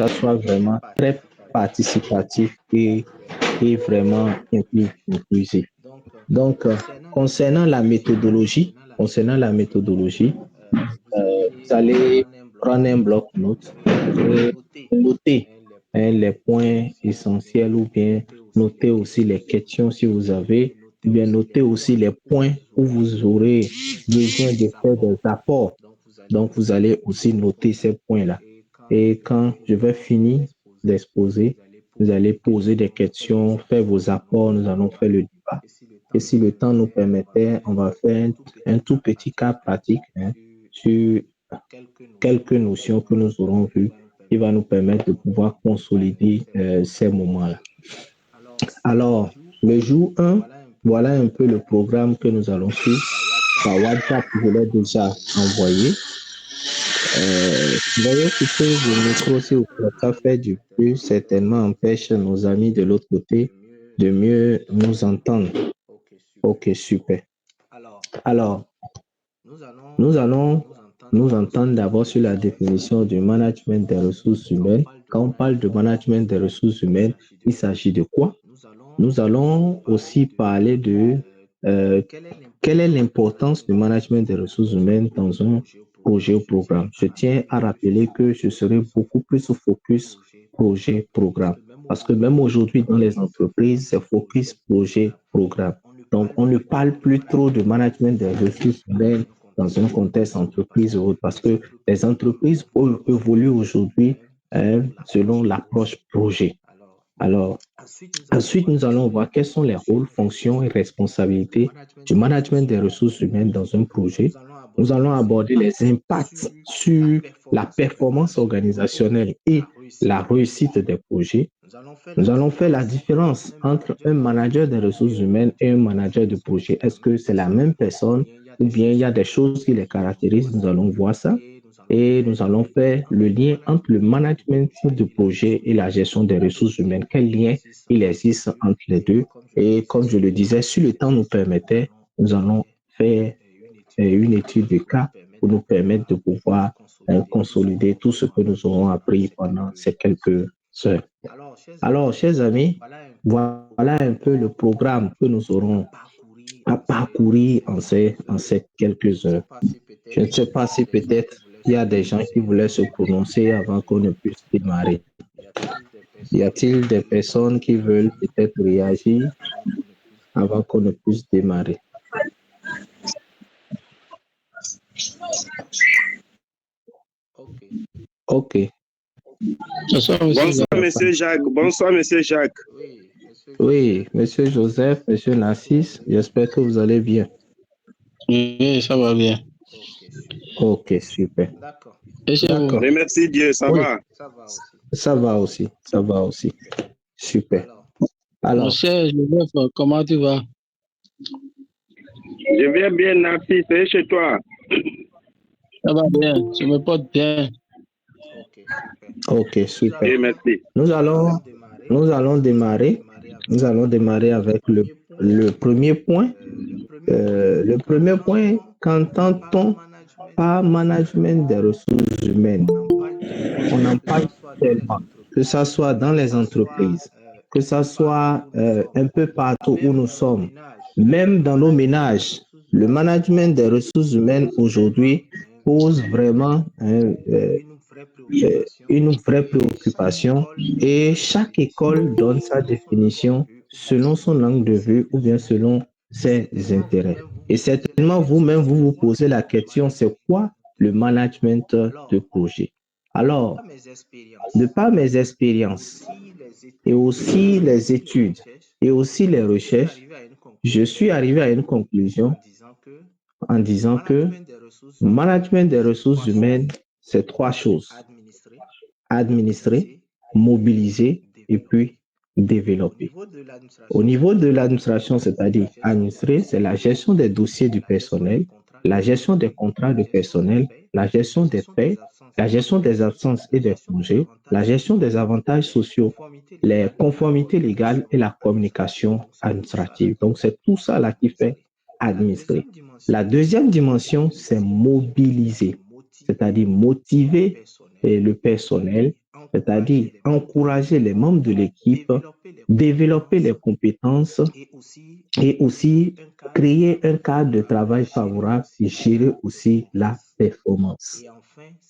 ça soit vraiment très participatif et vraiment inclusif. Donc, concernant la méthodologie, vous allez prendre un bloc-notes et noter les points essentiels ou bien noter aussi les questions si vous avez, ou bien noter aussi les points où vous aurez besoin de faire des apports. Donc, vous allez aussi noter ces points-là. Et quand je vais finir d'exposer, vous allez poser des questions, faire vos apports, nous allons faire le débat. Et si le temps nous permettait, on va faire un tout petit cas pratique sur quelques notions que nous aurons vues qui va nous permettre de pouvoir consolider ces moments-là. Alors, le jour 1, voilà un peu le programme que nous allons suivre. Par WhatsApp, je l'ai déjà envoyé. Veuillez couper vos micros si vous plaît. Ça fait du bruit, certainement empêche nos amis de l'autre côté de mieux nous entendre. Ok, super. Alors, nous allons nous entendre d'abord sur la définition du management des ressources humaines. Quand on parle de management des ressources humaines, il s'agit de quoi? Nous allons aussi parler de euh, quelle est l'importance du management des ressources humaines dans un projet ou programme. Je tiens à rappeler que je serai beaucoup plus au focus projet-programme. Parce que même aujourd'hui, dans les entreprises, c'est focus projet-programme. Donc, on ne parle plus trop de management des ressources humaines dans un contexte entreprise ou autre, parce que les entreprises évoluent aujourd'hui selon l'approche projet. Alors, ensuite, nous allons voir quels sont les rôles, fonctions et responsabilités du management des ressources humaines dans un projet. Nous allons aborder les impacts sur la performance organisationnelle et la réussite des projets. Nous allons faire la différence entre un manager des ressources humaines et un manager de projet. Est-ce que c'est la même personne ou bien il y a des choses qui les caractérisent? Nous allons voir ça. Et nous allons faire le lien entre le management de projet et la gestion des ressources humaines. Quel lien il existe entre les deux? Et comme je le disais, si le temps nous permettait, nous allons faire une étude de cas pour nous permettre de pouvoir consolider tout ce que nous aurons appris pendant ces quelques heures. Alors, chers amis, voilà un peu le programme que nous aurons à parcourir en ces quelques heures. Je ne sais pas si peut-être il y a des gens qui voulaient se prononcer avant qu'on ne puisse démarrer. Y a-t-il des personnes qui veulent peut-être réagir avant qu'on ne puisse démarrer? OK. Bonsoir, monsieur Jacques. Bonsoir, monsieur Jacques. Oui, monsieur Joseph, monsieur Narcisse, j'espère que vous allez bien. Oui, ça va bien. OK, super. D'accord. Merci Dieu, ça va. Ça va aussi, ça va aussi. Super. Alors, monsieur Joseph, comment tu vas? Je vais bien, Narcisse, et chez toi? Ça va bien, je me porte bien. OK, super. Et merci. Nous allons démarrer avec le premier point. Le premier point, qu'entend-on par management des ressources humaines? On en parle tellement, que ce soit dans les entreprises, que ce soit un peu partout où nous sommes, même dans nos ménages. Le management des ressources humaines aujourd'hui pose vraiment une vraie préoccupation et chaque école donne sa définition selon son angle de vue ou bien selon ses intérêts. Et certainement, vous-même, vous vous posez la question, c'est quoi le management de projet? Alors, de par mes expériences et aussi les études et aussi les recherches, je suis arrivé à une conclusion en disant que management des ressources humaines, c'est trois choses: administrer, mobiliser et puis développer. Au niveau de l'administration, c'est-à-dire administrer, c'est la gestion des dossiers du personnel, la gestion des contrats de personnel, la gestion des paies, la gestion des absences et des congés, la gestion des avantages sociaux, les conformités légales et la communication administrative. Donc, c'est tout ça là qui fait administrer. La deuxième dimension, c'est mobiliser, c'est-à-dire motiver le personnel c'est-à-dire encourager les membres de l'équipe, développer les compétences et aussi créer un cadre de travail favorable et gérer aussi la performance.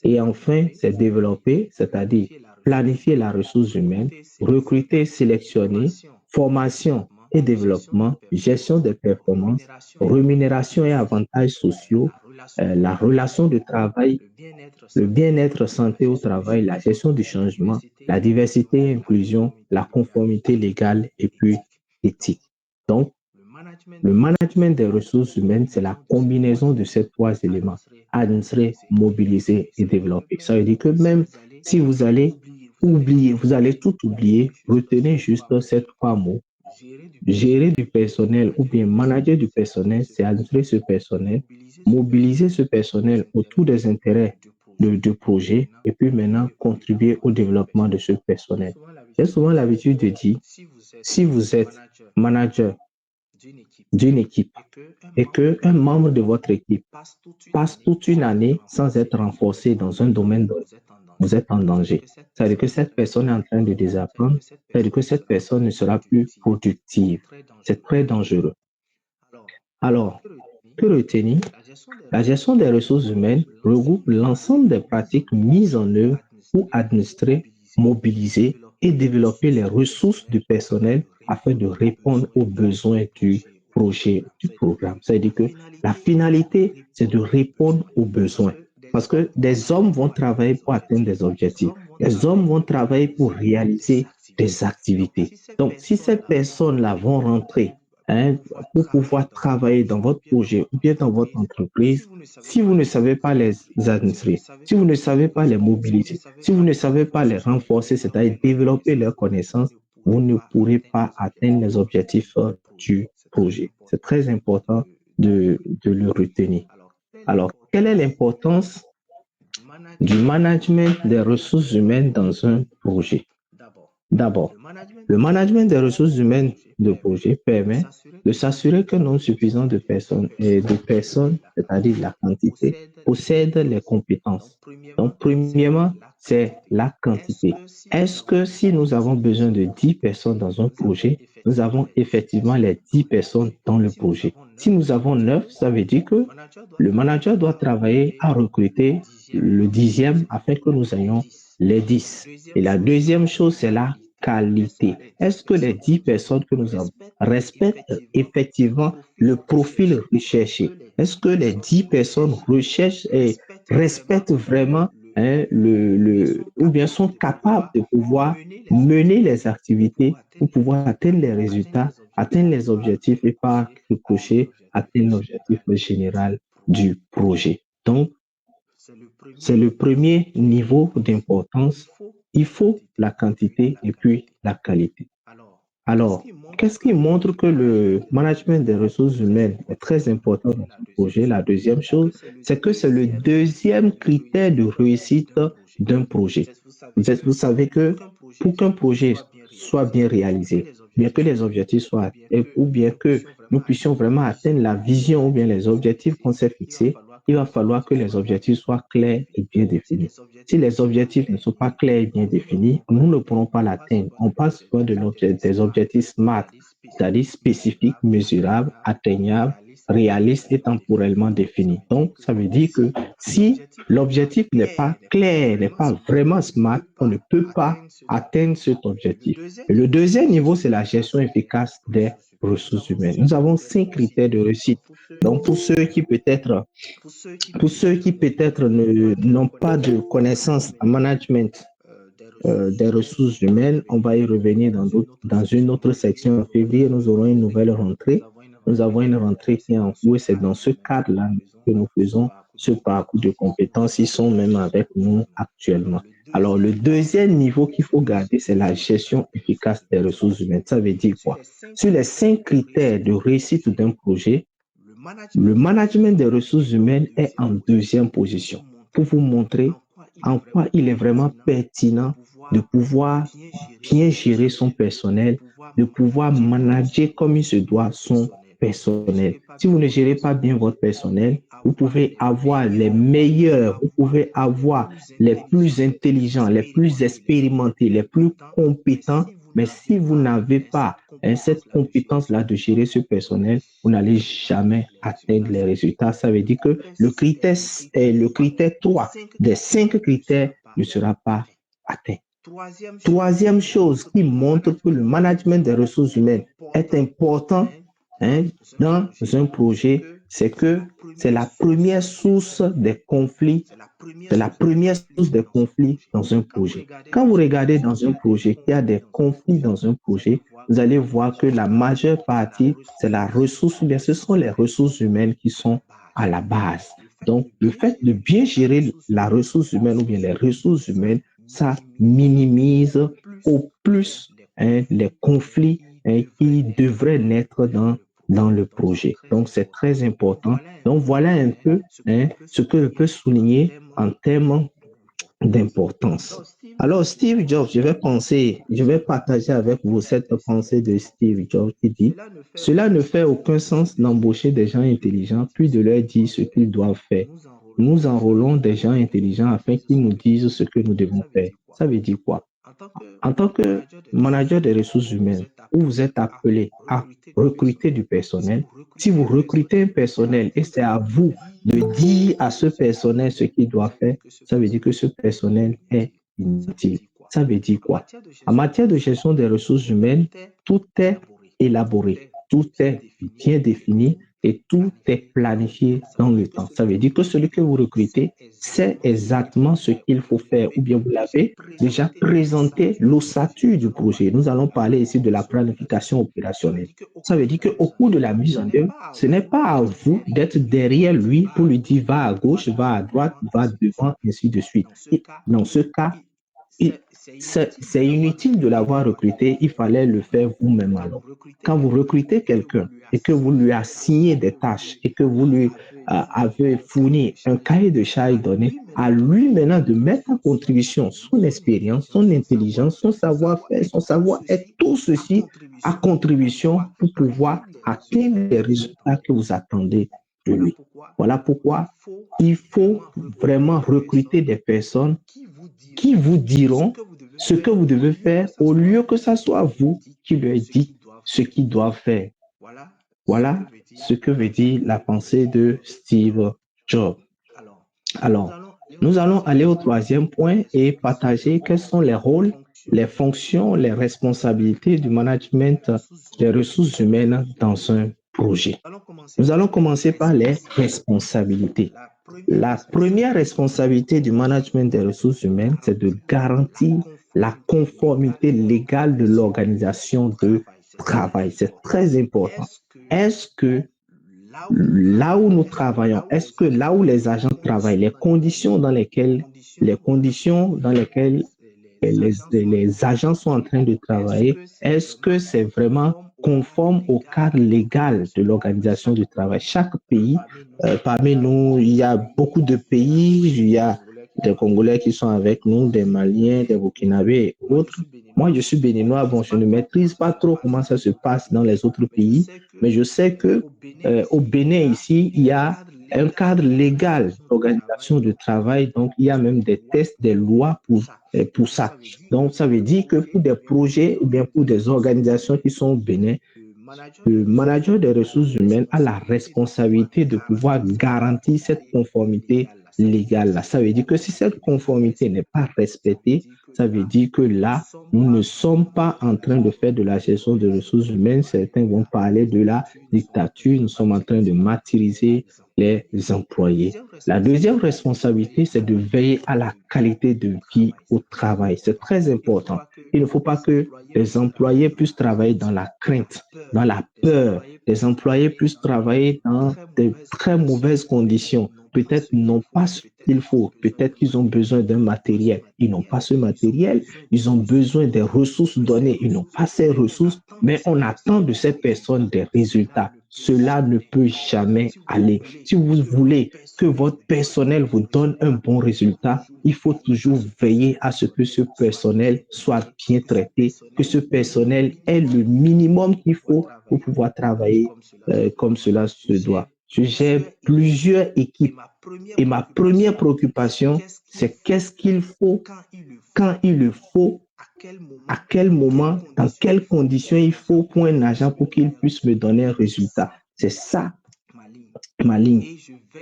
Et enfin, c'est développer, c'est-à-dire planifier la ressource humaine, recruter, sélectionner, formation et développement, gestion des performances, rémunération et avantages sociaux, la relation de travail, le bien-être santé au travail, la gestion du changement, la diversité et inclusion, la conformité légale et puis éthique. Donc, le management des ressources humaines, c'est la combinaison de ces trois éléments, administrer, mobiliser et développer. Ça veut dire que même si vous allez oublier, vous allez tout oublier, retenez juste ces trois mots. Gérer du personnel ou bien manager du personnel, c'est administrer ce personnel, mobiliser ce personnel autour des intérêts du projet et puis maintenant contribuer au développement de ce personnel. J'ai souvent l'habitude de dire, si vous êtes manager d'une équipe et qu'un membre de votre équipe passe toute une année sans être renforcé dans un domaine donné, vous êtes en danger. Ça veut dire que cette personne est en train de désapprendre, ça veut dire que cette personne ne sera plus productive. C'est très dangereux. Alors, que retenir? La gestion des ressources humaines regroupe l'ensemble des pratiques mises en œuvre pour administrer, mobiliser et développer les ressources du personnel afin de répondre aux besoins du projet, du programme. C'est-à-dire que la finalité, c'est de répondre aux besoins. Parce que des hommes vont travailler pour atteindre des objectifs. Les hommes vont travailler pour réaliser des activités. Donc, si ces personnes-là vont rentrer pour pouvoir travailler dans votre projet ou bien dans votre entreprise, si vous ne savez pas les administrer, si vous ne savez pas les mobiliser, si vous ne savez pas les renforcer, c'est-à-dire développer leurs connaissances, vous ne pourrez pas atteindre les objectifs du projet. C'est très important de le retenir. Alors, quelle est l'importance du management des ressources humaines dans un projet? D'abord, le management des ressources humaines de projet permet de s'assurer qu'un nombre suffisant de personnes, c'est-à-dire la quantité, possèdent les compétences. Donc, premièrement, c'est la quantité. Est-ce que si nous avons besoin de 10 personnes dans un projet, nous avons effectivement les 10 personnes dans le projet? Si nous avons 9, ça veut dire que le manager doit travailler à recruter le 10e afin que nous ayons les 10. Et la deuxième chose, c'est la qualité. Est-ce que les 10 personnes que nous avons respectent effectivement le profil recherché? Est-ce que les 10 personnes recherchent et respectent vraiment ou bien sont capables de pouvoir mener les activités pour pouvoir atteindre les résultats, atteindre les objectifs et par ricochet, atteindre l'objectif général du projet. Donc, c'est le premier niveau d'importance. Il faut la quantité et puis la qualité. Alors, qu'est-ce qui montre que le management des ressources humaines est très important dans ce projet? La deuxième chose, c'est que c'est le deuxième critère de réussite d'un projet. Vous savez que pour qu'un projet soit bien réalisé, bien que les objectifs soient atteints, ou bien que nous puissions vraiment atteindre la vision ou bien les objectifs qu'on s'est fixés, il va falloir que les objectifs soient clairs et bien définis. Si les objectifs ne sont pas clairs et bien définis, nous ne pourrons pas l'atteindre. On parle souvent des objectifs SMART, c'est-à-dire spécifiques, mesurables, atteignables, réalistes et temporellement définis. Donc, ça veut dire que si l'objectif n'est pas clair, n'est pas vraiment SMART, on ne peut pas atteindre cet objectif. Et le deuxième niveau, c'est la gestion efficace des ressources humaines. Nous avons 5 critères de réussite. Donc, pour ceux qui peut-être n'ont pas de connaissances en management des ressources humaines, on va y revenir dans une autre section. En février, nous aurons une nouvelle rentrée. Nous avons une rentrée qui est en cours et c'est dans ce cadre-là que nous faisons ce parcours de compétences. Ils sont même avec nous actuellement. Alors, le deuxième niveau qu'il faut garder, c'est la gestion efficace des ressources humaines. Ça veut dire quoi? Sur les 5 critères de réussite d'un projet, le management des ressources humaines est en deuxième position pour vous montrer en quoi il est vraiment pertinent de pouvoir bien gérer son personnel, de pouvoir manager comme il se doit son personnel. Si vous ne gérez pas bien votre personnel, vous pouvez avoir les meilleurs, vous pouvez avoir les plus intelligents, les plus expérimentés, les plus compétents, mais si vous n'avez pas cette compétence-là de gérer ce personnel, vous n'allez jamais atteindre les résultats. Ça veut dire que le critère 3 des 5 critères ne sera pas atteint. Troisième chose qui montre que le management des ressources humaines est important dans un projet, c'est que c'est la première source des conflits. C'est la première source des conflits dans un projet. Quand vous regardez dans un projet qu'il y a des conflits dans un projet, vous allez voir que la majeure partie, c'est la ressource, bien, ce sont les ressources humaines qui sont à la base. Donc, le fait de bien gérer la ressource humaine ou bien les ressources humaines, ça minimise au plus les conflits qui devraient naître dans le projet. Donc, c'est très important. Donc, voilà un peu ce que je peux souligner en termes d'importance. Alors, Steve Jobs, je vais partager avec vous cette pensée de Steve Jobs qui dit, cela ne fait aucun sens d'embaucher des gens intelligents puis de leur dire ce qu'ils doivent faire. Nous enrôlons des gens intelligents afin qu'ils nous disent ce que nous devons faire. Ça veut dire quoi? En tant que manager des ressources humaines, où vous êtes appelé à recruter du personnel, si vous recrutez un personnel et c'est à vous de dire à ce personnel ce qu'il doit faire, ça veut dire que ce personnel est inutile. Ça veut dire quoi? En matière de gestion des ressources humaines, tout est élaboré, tout est bien défini et tout est planifié dans le temps. Ça veut dire que celui que vous recrutez sait exactement ce qu'il faut faire ou bien vous l'avez déjà présenté l'ossature du projet. Nous allons parler ici de la planification opérationnelle. Ça veut dire qu'au cours de la mise en œuvre, ce n'est pas à vous d'être derrière lui pour lui dire va à gauche, va à droite, va devant, ainsi de suite. Et dans ce cas, c'est inutile de l'avoir recruté, il fallait le faire vous-même alors. Quand vous recrutez quelqu'un et que vous lui assignez des tâches et que vous lui avez fourni un cahier de charges donné, à lui maintenant de mettre en contribution son expérience, son intelligence, son savoir-faire, son savoir-être, tout ceci à contribution pour pouvoir atteindre les résultats que vous attendez de lui. Voilà pourquoi il faut vraiment recruter des personnes qui vous diront ce que vous devez faire au lieu que ce soit vous qui leur dites ce qu'ils doivent faire. Voilà ce que veut dire la pensée de Steve Jobs. Alors, nous allons aller au troisième point et partager quels sont les rôles, les fonctions, les responsabilités du management des ressources humaines dans un projet. Nous allons commencer par les responsabilités. La première responsabilité du management des ressources humaines, c'est de garantir la conformité légale de l'organisation de travail. C'est très important. Est-ce que là où nous travaillons, est-ce que là où les agents travaillent, les conditions dans lesquelles les agents sont en train de travailler, est-ce que c'est vraiment conforme au cadre légal de l'organisation du travail? Chaque pays, parmi nous, il y a beaucoup de pays, il y a des Congolais qui sont avec nous, des Maliens, des Burkinabés et autres. Moi, je suis béninois, bon, je ne maîtrise pas trop comment ça se passe dans les autres pays, mais je sais que au Bénin ici, il y a un cadre légal d'organisation du travail, donc il y a même des tests, des lois pour ça. Donc, ça veut dire que pour des projets ou bien pour des organisations qui sont au Bénin, le manager des ressources humaines a la responsabilité de pouvoir garantir cette conformité légale-là. Ça veut dire que si cette conformité n'est pas respectée, ça veut dire que là, nous ne sommes pas en train de faire de la gestion de ressources humaines. Certains vont parler de la dictature. Nous sommes en train de martyriser les employés. La deuxième responsabilité, c'est de veiller à la qualité de vie au travail. C'est très important. Il ne faut pas que les employés puissent travailler dans la crainte, dans la peur. Les employés puissent travailler dans de très mauvaises conditions. Peut-être ils n'ont pas ce qu'il faut. Peut-être qu'ils ont besoin d'un matériel. Ils n'ont pas ce matériel. Ils ont besoin des ressources données. Ils n'ont pas ces ressources. Mais on attend de ces personnes des résultats. cela ne peut jamais aller. Si vous voulez que votre personnel vous donne un bon résultat, il faut toujours veiller à ce que ce personnel soit bien traité, que ce personnel ait le minimum qu'il faut pour pouvoir travailler comme cela se doit. Je gère plusieurs équipes et ma première préoccupation, c'est qu'est-ce qu'il faut, quand il le faut, à quel moment, dans quelles conditions il faut pour un agent pour qu'il puisse me donner un résultat. C'est ça ma ligne.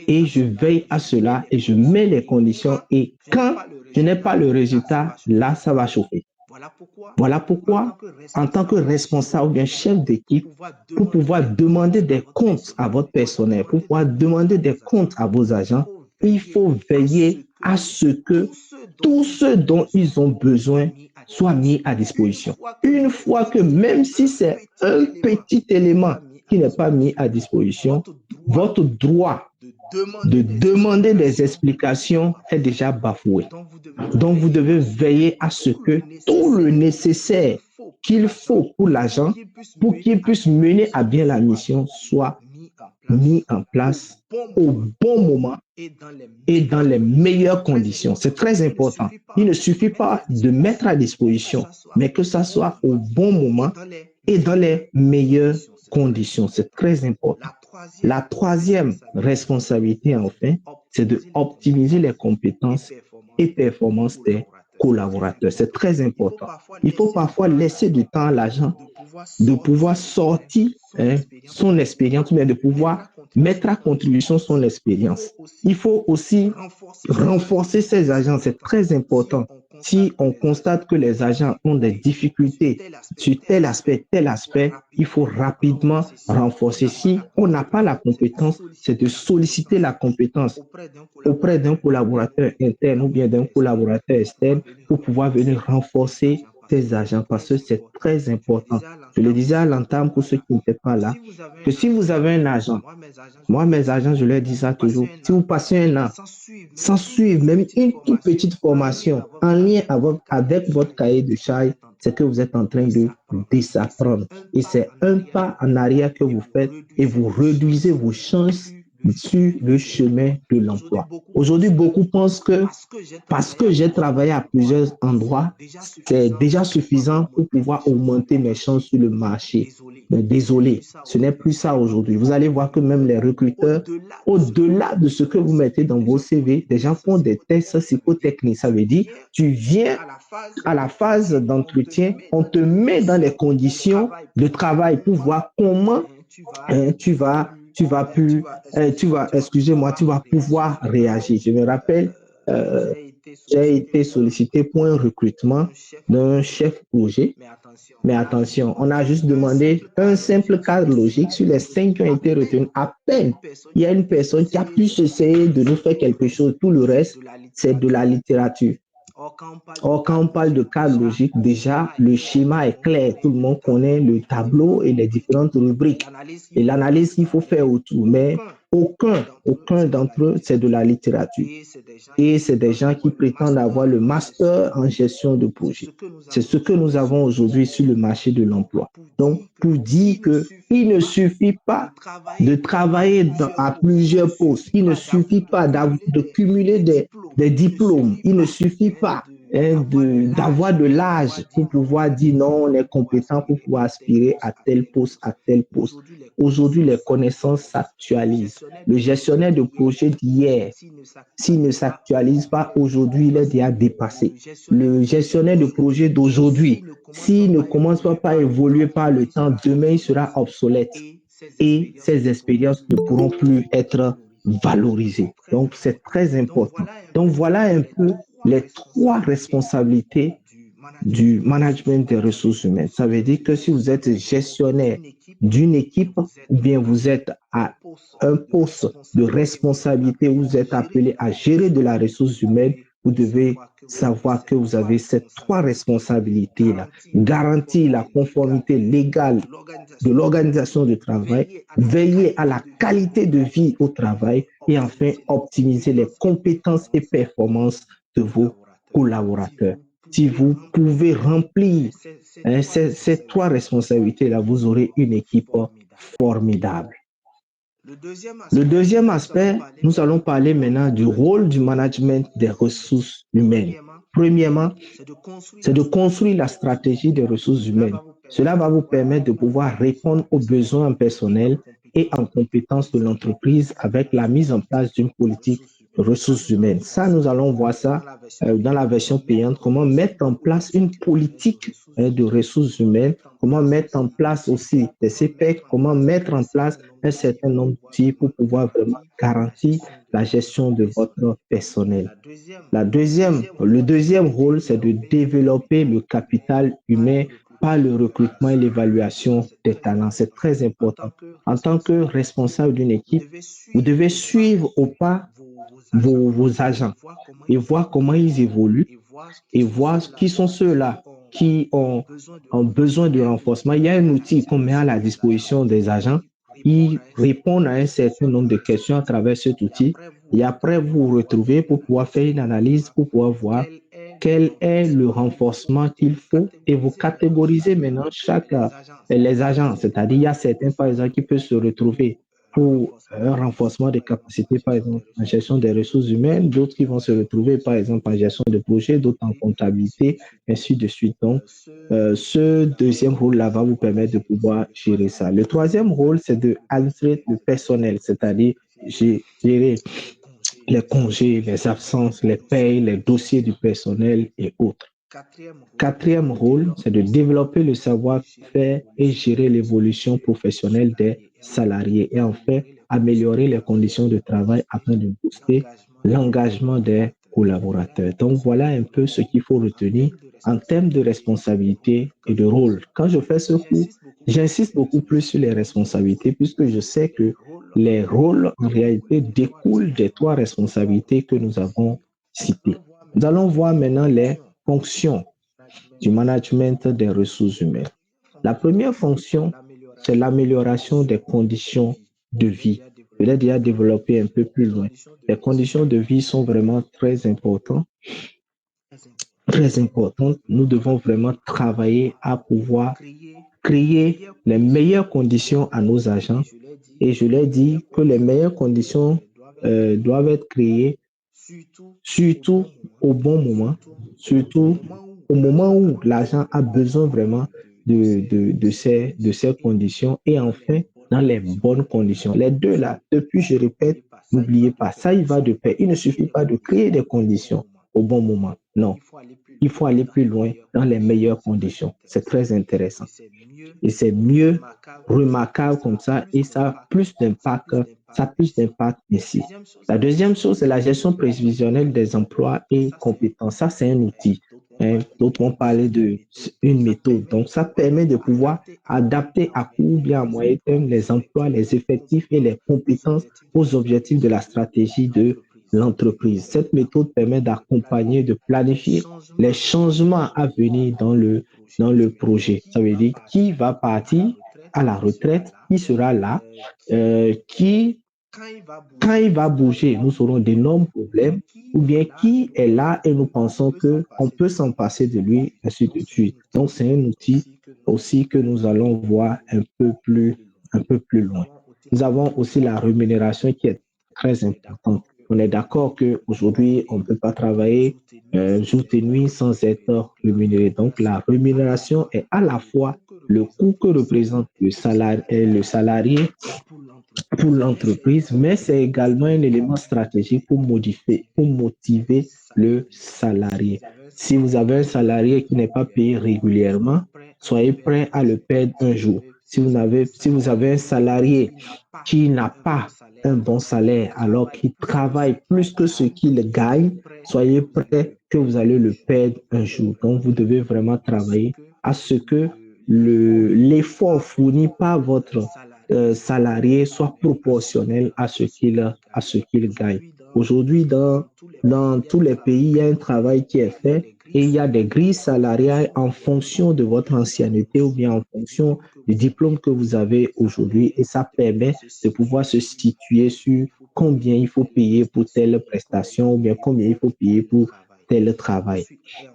Et je veille à cela et je mets les conditions. Et quand je n'ai pas le résultat, là, ça va chauffer. Voilà pourquoi, en tant que responsable ou bien chef d'équipe, pour pouvoir demander des comptes à votre personnel, pour pouvoir demander des comptes à vos agents, il faut veiller à ce que tout ce dont ils ont besoin soit mis à disposition. Une fois que, même si c'est un petit élément qui n'est pas mis à disposition, votre droit de demander des explications est déjà bafoué. Donc, vous devez veiller à ce que tout le nécessaire qu'il faut pour l'agent, pour qu'il puisse mener à bien la mission, soit mis en place au bon moment et dans les meilleures conditions. C'est très important. Il ne suffit pas de mettre à disposition, mais que ça soit au bon moment et dans les meilleures conditions. C'est très important. La troisième responsabilité, enfin, c'est de optimiser les compétences et performances des collaborateurs. C'est très important. Il faut parfois laisser du temps à l'agent de pouvoir sortir son expérience, mais de pouvoir mettre à contribution son expérience. Il faut aussi renforcer ces agents, c'est très important. Si on constate que les agents ont des difficultés sur tel aspect, il faut rapidement renforcer. Si on n'a pas la compétence, c'est de solliciter la compétence auprès d'un collaborateur interne ou bien d'un collaborateur externe pour pouvoir venir renforcer ces agents parce que c'est très important. Je le disais à l'entame pour ceux qui n'étaient pas là, que si vous avez un agent, moi mes agents, je leur dis ça toujours, si vous passez un an sans suivre même une toute petite formation en lien avec votre cahier de charge, c'est que vous êtes en train de désapprendre. Et c'est un pas en arrière que vous faites et vous réduisez vos chances sur le chemin de l'emploi. Aujourd'hui, beaucoup pensent que parce que j'ai travaillé à plusieurs endroits, c'est déjà suffisant pour pouvoir augmenter mes chances sur le marché. Mais désolé, ce n'est plus ça aujourd'hui. Vous allez voir que même les recruteurs, au-delà de ce que vous mettez dans vos CV, des gens font des tests psychotechniques. Ça veut dire, tu viens à la phase d'entretien, on te met dans les conditions de travail pour voir comment tu vas pouvoir réagir. Je me rappelle, j'ai été sollicité pour un recrutement d'un chef projet. Mais attention, on a juste demandé un simple cadre logique sur les 5 qui ont été retenus. À peine, il y a une personne qui a pu essayer de nous faire quelque chose. Tout le reste, c'est de la littérature. Or, quand on parle de cadre logique, déjà, le schéma est clair. Tout le monde connaît le tableau et les différentes rubriques. Et l'analyse qu'il faut faire autour. Mais aucun d'entre eux, c'est de la littérature. Et c'est des gens qui prétendent avoir le master en gestion de projet. C'est ce que nous avons aujourd'hui sur le marché de l'emploi. Donc, pour dire qu'il ne suffit pas de travailler à plusieurs postes, il ne suffit pas de cumuler des diplômes, il ne suffit pas d'avoir de l'âge pour pouvoir dire non, on est compétent pour pouvoir aspirer à tel poste, à tel poste. Aujourd'hui, les connaissances s'actualisent. Le gestionnaire de projet d'hier, s'il ne s'actualise pas aujourd'hui, il est déjà dépassé. Le gestionnaire de projet d'aujourd'hui, s'il ne commence pas à évoluer par le temps, demain, il sera obsolète et ses expériences ne pourront plus être valorisées. Donc, c'est très important. Donc, voilà un peu les 3 responsabilités du management des ressources humaines. Ça veut dire que si vous êtes gestionnaire d'une équipe ou bien vous êtes à un poste de responsabilité où vous êtes appelé à gérer de la ressource humaine, vous devez savoir que vous avez ces 3 responsabilités-là. Garantir la conformité légale de l'organisation du travail, veiller à la qualité de vie au travail et enfin optimiser les compétences et performances de vos collaborateurs. Si vous pouvez remplir ces 3 responsabilités-là, vous aurez une équipe formidable. Le deuxième aspect, nous allons parler maintenant du rôle du management des ressources humaines. Premièrement, c'est de construire la stratégie des ressources humaines. Cela va vous permettre de pouvoir répondre aux besoins en personnel et en compétences de l'entreprise avec la mise en place d'une politique de ressources humaines. Ça, nous allons voir ça dans la version payante, comment mettre en place une politique de ressources humaines, comment mettre en place aussi des CPEC, comment mettre en place un certain nombre d'outils pour pouvoir vraiment garantir la gestion de votre personnel. Le deuxième rôle, c'est de développer le capital humain par le recrutement et l'évaluation des talents. C'est très important. En tant que responsable d'une équipe, vous devez suivre au pas vos agents et voir comment ils évoluent et voir qui sont ceux-là qui ont besoin de renforcement. Il y a un outil qu'on met à la disposition des agents. Ils répondent à un certain nombre de questions à travers cet outil et après vous vous retrouvez pour pouvoir faire une analyse, pour pouvoir voir quel est le renforcement qu'il faut et vous catégorisez maintenant les agents. C'est-à-dire, il y a certains, par exemple, qui peuvent se retrouver pour un renforcement des capacités, par exemple, en gestion des ressources humaines, d'autres qui vont se retrouver, par exemple, en gestion de projet, d'autres en comptabilité, ainsi de suite. Donc, ce deuxième rôle-là va vous permettre de pouvoir gérer ça. Le troisième rôle, c'est de administrer le personnel, c'est-à-dire gérer les congés, les absences, les payes, les dossiers du personnel et autres. Quatrième rôle, c'est de développer le savoir-faire et gérer l'évolution professionnelle des salariés. Et enfin, améliorer les conditions de travail afin de booster l'engagement des collaborateurs. Donc, voilà un peu ce qu'il faut retenir en termes de responsabilité et de rôle. Quand je fais ce cours, j'insiste beaucoup plus sur les responsabilités puisque je sais que les rôles, en réalité, découlent des trois responsabilités que nous avons citées. Nous allons voir maintenant les fonctions du management des ressources humaines. La première fonction, c'est l'amélioration des conditions de vie. Je l'ai déjà développé un peu plus loin. Les conditions de vie sont vraiment très importantes. Très importantes. Nous devons vraiment travailler à pouvoir créer les meilleures conditions à nos agents. Et je l'ai dit que les meilleures conditions doivent être créées surtout au bon moment, surtout au moment où l'agent a besoin vraiment de ces conditions et enfin dans les bonnes conditions. Les deux là, depuis je répète, n'oubliez pas, ça il va de pair. Il ne suffit pas de créer des conditions au bon moment. Non, il faut aller plus loin dans les meilleures conditions. C'est très intéressant. Et c'est mieux remarquable comme ça et ça a plus d'impact ici. La deuxième chose, c'est la gestion prévisionnelle des emplois et compétences. Ça, c'est un outil. D'autres vont parler d'une méthode. Donc, ça permet de pouvoir adapter à court ou bien à moyen terme les emplois, les effectifs et les compétences aux objectifs de la stratégie de l'entreprise. Cette méthode permet d'accompagner, de planifier les changements à venir dans le projet. Ça veut dire qui va partir à la retraite, qui sera là, quand il va bouger, nous aurons d'énormes problèmes, ou bien qui est là et nous pensons qu'on peut s'en passer de lui, ainsi de suite. Donc, c'est un outil aussi que nous allons voir un peu plus loin. Nous avons aussi la rémunération qui est très importante. On est d'accord qu'aujourd'hui, on ne peut pas travailler jour et nuit sans être rémunéré. Donc, la rémunération est à la fois le coût que représente le salarié pour l'entreprise, mais c'est également un élément stratégique pour motiver le salarié. Si vous avez un salarié qui n'est pas payé régulièrement, soyez prêt à le perdre un jour. Si vous avez un salarié qui n'a pas un bon salaire alors qu'il travaille plus que ce qu'il gagne, soyez prêt que vous allez le perdre un jour. Donc, vous devez vraiment travailler à ce que l'effort fourni par votre salarié soit proportionnel à ce qu'il gagne. Aujourd'hui, dans tous les pays, il y a un travail qui est fait et il y a des grilles salariales en fonction de votre ancienneté ou bien en fonction du diplôme que vous avez aujourd'hui et ça permet de pouvoir se situer sur combien il faut payer pour telle prestation ou bien combien il faut payer pour tel travail.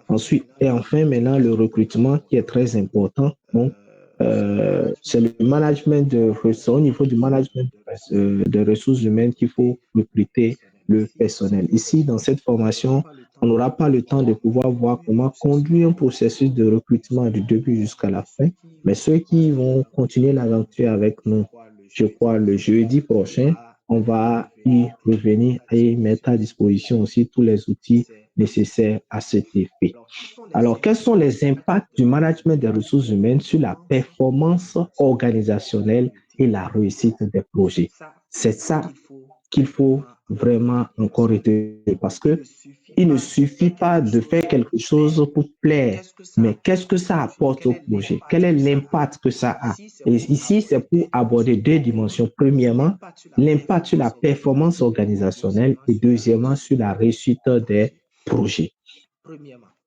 Ensuite, et enfin, maintenant, le recrutement qui est très important. Donc, c'est le management de ressources, au niveau du management de ressources humaines qu'il faut recruter le personnel. Ici, dans cette formation, on n'aura pas le temps de pouvoir voir comment conduire un processus de recrutement du début jusqu'à la fin, mais ceux qui vont continuer l'aventure avec nous, je crois, le jeudi prochain, on va y revenir et mettre à disposition aussi tous les outils nécessaires à cet effet. Alors, quels sont les impacts du management des ressources humaines sur la performance organisationnelle et la réussite des projets? C'est ça qu'il faut vraiment encore retenir parce que il ne suffit pas de faire quelque chose pour plaire, mais qu'est-ce que ça apporte au projet? Quel est l'impact que ça a? Et ici, c'est pour aborder deux dimensions. Premièrement, l'impact sur la performance organisationnelle et deuxièmement, sur la réussite des projets.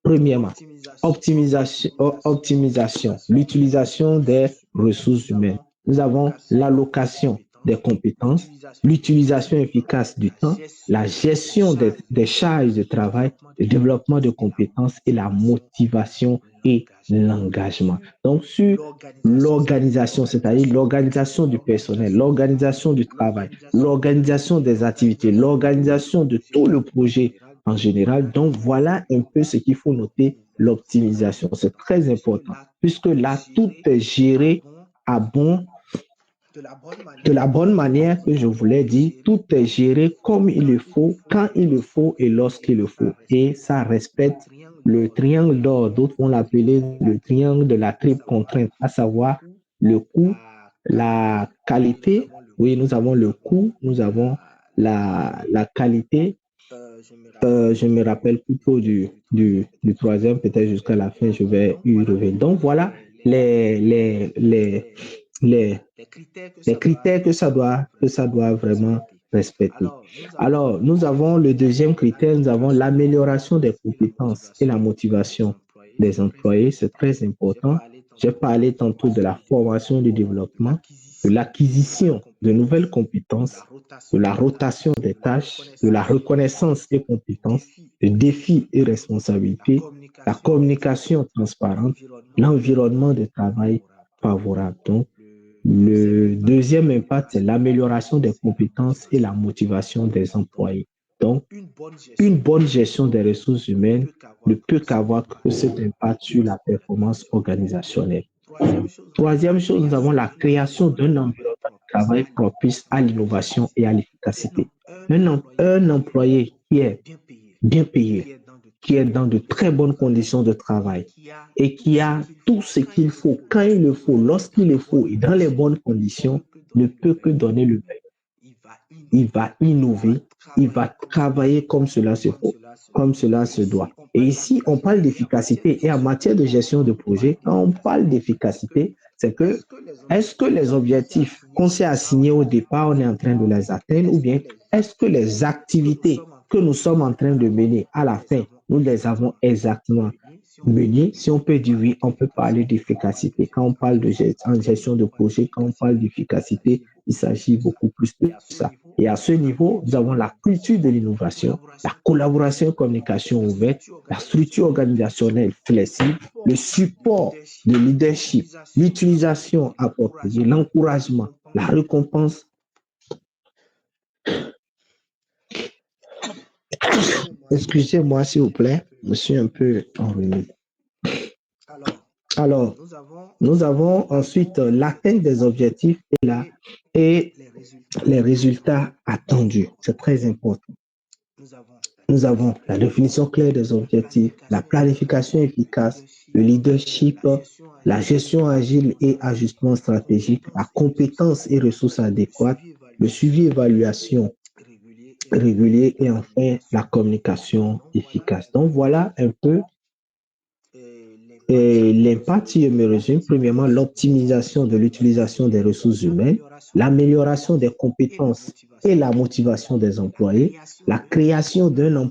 Premièrement, optimisation, l'utilisation des ressources humaines. Nous avons l'allocation des compétences, l'utilisation efficace du temps, la gestion des charges de travail, le développement de compétences et la motivation et l'engagement. Donc, sur l'organisation, c'est-à-dire l'organisation du personnel, l'organisation du travail, l'organisation des activités, l'organisation de tout le projet en général. Donc, voilà un peu ce qu'il faut noter, l'optimisation. C'est très important, puisque là, tout est géré à de la bonne manière que je voulais dire, tout est géré comme il le faut, quand il le faut et lorsqu'il le faut. Et ça respecte le triangle d'or, d'autres vont l'appeler le triangle de la triple contrainte, à savoir le coût, la qualité. Oui, nous avons le coût, nous avons la qualité. Je me rappelle plutôt du troisième, peut-être jusqu'à la fin, je vais y revenir. Donc voilà les, les critères que ça doit vraiment respecter. Alors, nous avons le deuxième critère, nous avons l'amélioration des compétences et la motivation des employés. C'est très important. J'ai parlé tantôt de la formation et du développement, de l'acquisition de nouvelles compétences, de la rotation des tâches, de la reconnaissance des compétences, des défis et responsabilités, la communication transparente, l'environnement de travail favorable. Donc, le deuxième impact, c'est l'amélioration des compétences et la motivation des employés. Donc, une bonne gestion des ressources humaines ne peut qu'avoir que cet impact sur la performance organisationnelle. Troisième chose, nous avons la création d'un environnement de travail propice à l'innovation et à l'efficacité. Un employé qui est bien payé, qui est dans de très bonnes conditions de travail et qui a tout ce qu'il faut, quand il le faut, lorsqu'il le faut et dans les bonnes conditions, ne peut que donner le meilleur. Il va innover, il va travailler comme cela se faut, comme cela se doit. Et ici, on parle d'efficacité et en matière de gestion de projet, quand on parle d'efficacité, c'est que est-ce que les objectifs qu'on s'est assignés au départ, on est en train de les atteindre ou bien est-ce que les activités que nous sommes en train de mener à la fin, nous les avons exactement menées? Si on peut dire oui, on peut parler d'efficacité. Quand on parle de gestion de projet, quand on parle d'efficacité, il s'agit beaucoup plus de ça. Et à ce niveau, nous avons la culture de l'innovation, la collaboration et communication ouverte, la structure organisationnelle flexible, le support de leadership, l'utilisation appropriée, l'encouragement, la récompense. Excusez-moi, s'il vous plaît, je suis un peu enrhumé. Alors, nous avons ensuite l'atteinte des objectifs et les résultats attendus. C'est très important. Nous avons la définition claire des objectifs, la planification efficace, le leadership, la gestion agile et ajustement stratégique, la compétence et ressources adéquates, le suivi et évaluation régulier et enfin la communication efficace. Donc voilà un peu l'impact, si je me résume. Premièrement, l'optimisation de l'utilisation des ressources humaines, l'amélioration des compétences et la motivation des employés, la création d'un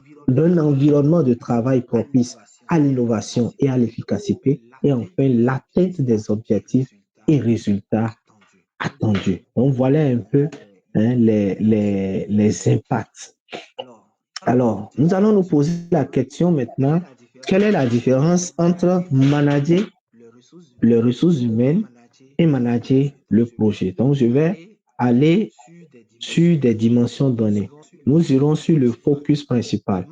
environnement de travail propice à l'innovation et à l'efficacité, et enfin l'atteinte des objectifs et résultats attendus. Donc voilà un peu les impacts. Alors, nous allons nous poser la question maintenant, quelle est la différence entre manager les ressources humaines et manager le projet. Donc, je vais aller sur des dimensions données. Nous irons sur le focus principal.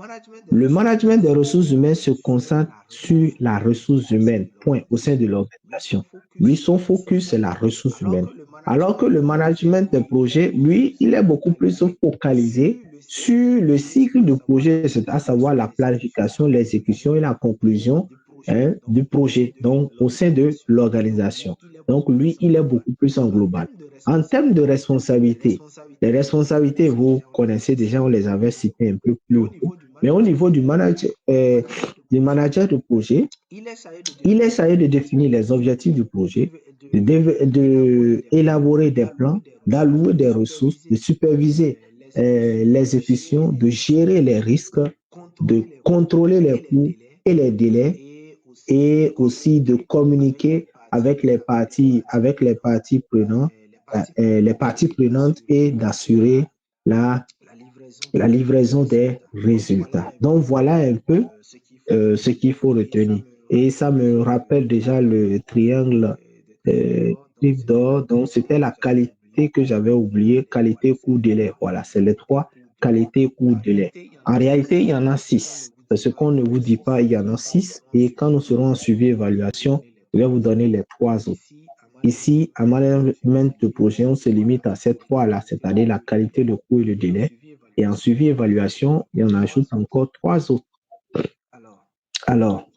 Le management des ressources humaines se concentre sur la ressource humaine, point, au sein de l'organisation. Lui, son focus, c'est la ressource humaine. Alors que le management des projets, lui, il est beaucoup plus focalisé sur le cycle de projet, c'est à savoir la planification, l'exécution et la conclusion du projet, donc au sein de l'organisation. Donc, lui, il est beaucoup plus en global. En termes de responsabilité, les responsabilités, vous connaissez déjà, on les avait citées un peu plus haut. Mais au niveau du manager de projet, il essaie de définir les objectifs du projet, d'élaborer des plans, d'allouer des ressources, de superviser l'exécution, de gérer les risques, de contrôler les coûts et les délais et aussi de communiquer avec les parties prenantes et d'assurer la, la livraison des résultats. Donc voilà un peu ce qu'il faut retenir. Et ça me rappelle déjà le triangle d'or. Donc c'était la qualité que j'avais oublié, qualité, coût, délai. Voilà, c'est les trois qualités, coût, délai. En réalité, il y en a 6. C'est ce qu'on ne vous dit pas, il y en a 6. Et quand nous serons en suivi évaluation, je vais vous donner les 3 autres. Ici, en management de projet, on se limite à ces 3-là, c'est-à-dire la qualité, le coût et le délai. Et en suivi évaluation, il y en ajoute encore 3 autres. Alors,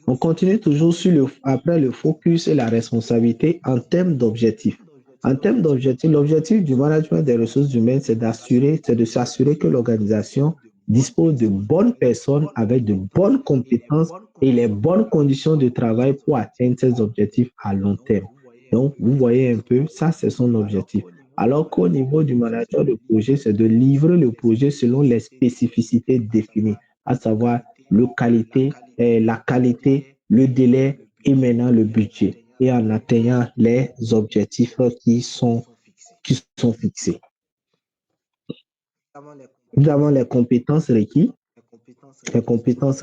on continue toujours après le focus et la responsabilité en termes d'objectifs. En termes d'objectifs, l'objectif du management des ressources humaines, c'est de s'assurer que l'organisation dispose de bonnes personnes avec de bonnes compétences et les bonnes conditions de travail pour atteindre ces objectifs à long terme. Donc, vous voyez un peu, ça, c'est son objectif. Alors qu'au niveau du manager de projet, c'est de livrer le projet selon les spécificités définies, à savoir la qualité, le délai et maintenant le budget, et en atteignant les objectifs qui sont fixés. Nous avons les compétences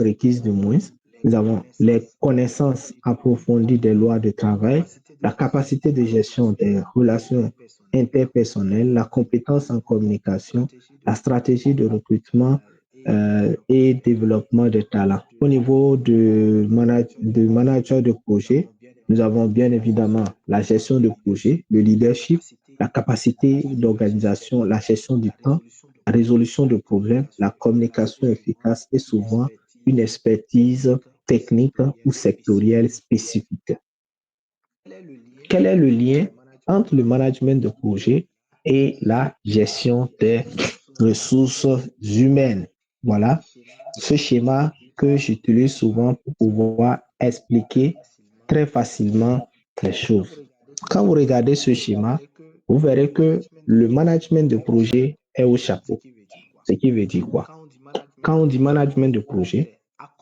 requises du moins. Nous avons les connaissances approfondies des lois de travail, la capacité de gestion des relations interpersonnelles, la compétence en communication, la stratégie de recrutement et développement de talents. Au niveau de manager de projet, nous avons bien évidemment la gestion de projet, le leadership, la capacité d'organisation, la gestion du temps, la résolution de problèmes, la communication efficace et souvent une expertise technique ou sectorielle spécifique. Quel est le lien entre le management de projet et la gestion des ressources humaines? Voilà ce schéma que j'utilise souvent pour pouvoir expliquer très facilement les choses. Quand vous regardez ce schéma, vous verrez que le management de projet est au chapeau. Ce qui veut dire quoi? Quand on dit management de projet,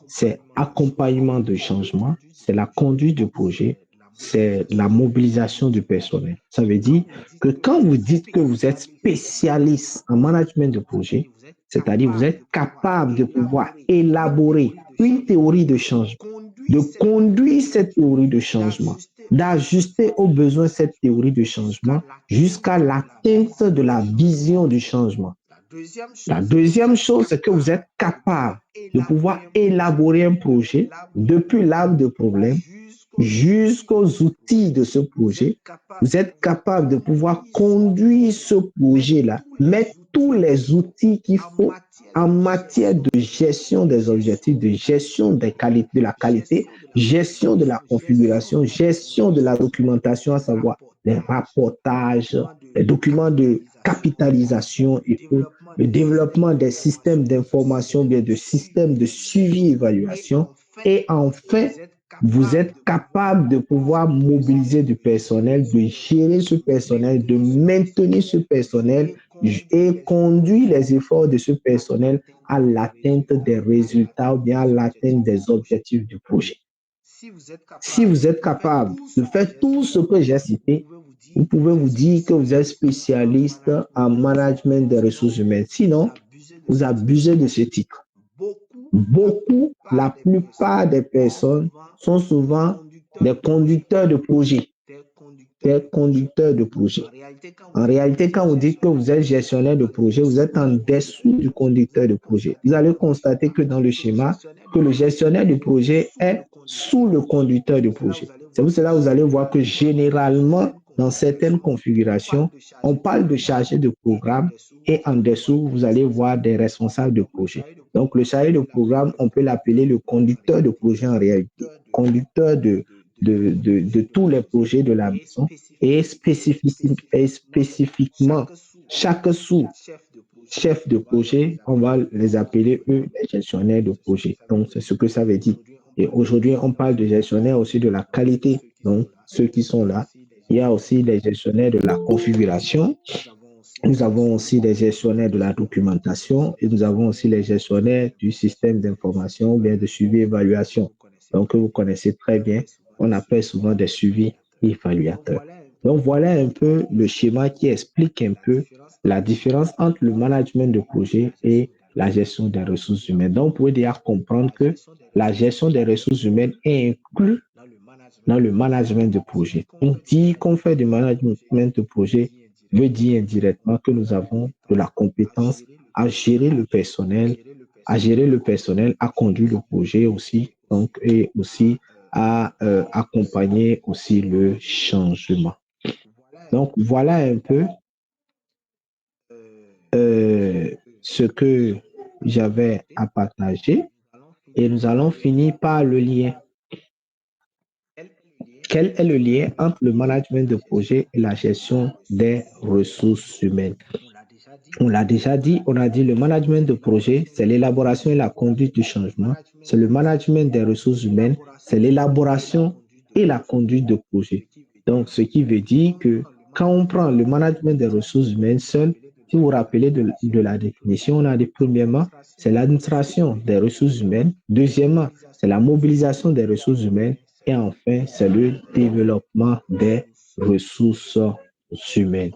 c'est accompagnement de changement, c'est la conduite du projet, c'est la mobilisation du personnel. Ça veut dire que quand vous dites que vous êtes spécialiste en management de projet, c'est-à-dire vous êtes capable de pouvoir élaborer une théorie de changement, de conduire cette théorie de changement, d'ajuster aux besoins cette théorie de changement jusqu'à l'atteinte de la vision du changement. La deuxième chose, c'est que vous êtes capable de pouvoir élaborer un projet depuis l'arbre de problème jusqu'aux outils de ce projet. Vous êtes capable de pouvoir conduire ce projet-là, mettre tous les outils qu'il faut en matière de gestion des objectifs, de gestion de la qualité, gestion de la configuration, gestion de la documentation, à savoir les rapportages, les documents de capitalisation et tout, le développement des systèmes d'information, bien de systèmes de suivi et évaluation. Et enfin, vous êtes capable de pouvoir mobiliser du personnel, de gérer ce personnel, de maintenir ce personnel et conduire les efforts de ce personnel à l'atteinte des résultats ou bien à l'atteinte des objectifs du projet. Si vous êtes capable de faire tout ce que j'ai cité, vous pouvez vous dire que vous êtes spécialiste en management des ressources humaines. Sinon, vous abusez de ce titre. Beaucoup, la plupart des personnes sont souvent des conducteurs de projets. des conducteurs de projet. En réalité, quand vous dites que vous êtes gestionnaire de projet, vous êtes en dessous du conducteur de projet. Vous allez constater que dans le schéma, que le gestionnaire de projet est sous le conducteur de projet. C'est pour cela que vous allez voir que généralement, dans certaines configurations, on parle de chargé de programme et en dessous, vous allez voir des responsables de projet. Donc, le chargé de programme, on peut l'appeler le conducteur de projet en réalité, conducteur de tous les projets de la maison et spécifiquement, chaque sous-chef de projet, on va les appeler eux les gestionnaires de projet. Donc, c'est ce que ça veut dire. Et aujourd'hui, on parle de gestionnaires aussi de la qualité. Donc, ceux qui sont là, il y a aussi les gestionnaires de la configuration. Nous avons aussi les gestionnaires de la documentation et nous avons aussi les gestionnaires du système d'information ou bien de suivi et évaluation. Donc, vous connaissez très bien, on appelle souvent des suivis évaluateurs. Donc, voilà un peu le schéma qui explique un peu la différence entre le management de projet et la gestion des ressources humaines. Donc, vous pouvez déjà comprendre que la gestion des ressources humaines est inclue dans le management de projet. On dit qu'on fait du management de projet veut dire indirectement que nous avons de la compétence à gérer le personnel, à conduire le projet aussi, donc, et aussi à accompagner aussi le changement. Donc, voilà un peu ce que j'avais à partager et nous allons finir par le lien. Quel est le lien entre le management de projet et la gestion des ressources humaines? On l'a déjà dit, on a dit le management de projet, c'est l'élaboration et la conduite du changement. C'est le management des ressources humaines, c'est l'élaboration et la conduite de projet. Donc, ce qui veut dire que quand on prend le management des ressources humaines seul, si vous vous rappelez de la définition, on a dit premièrement, c'est l'administration des ressources humaines. Deuxièmement, c'est la mobilisation des ressources humaines. Et enfin, c'est le développement des ressources humaines.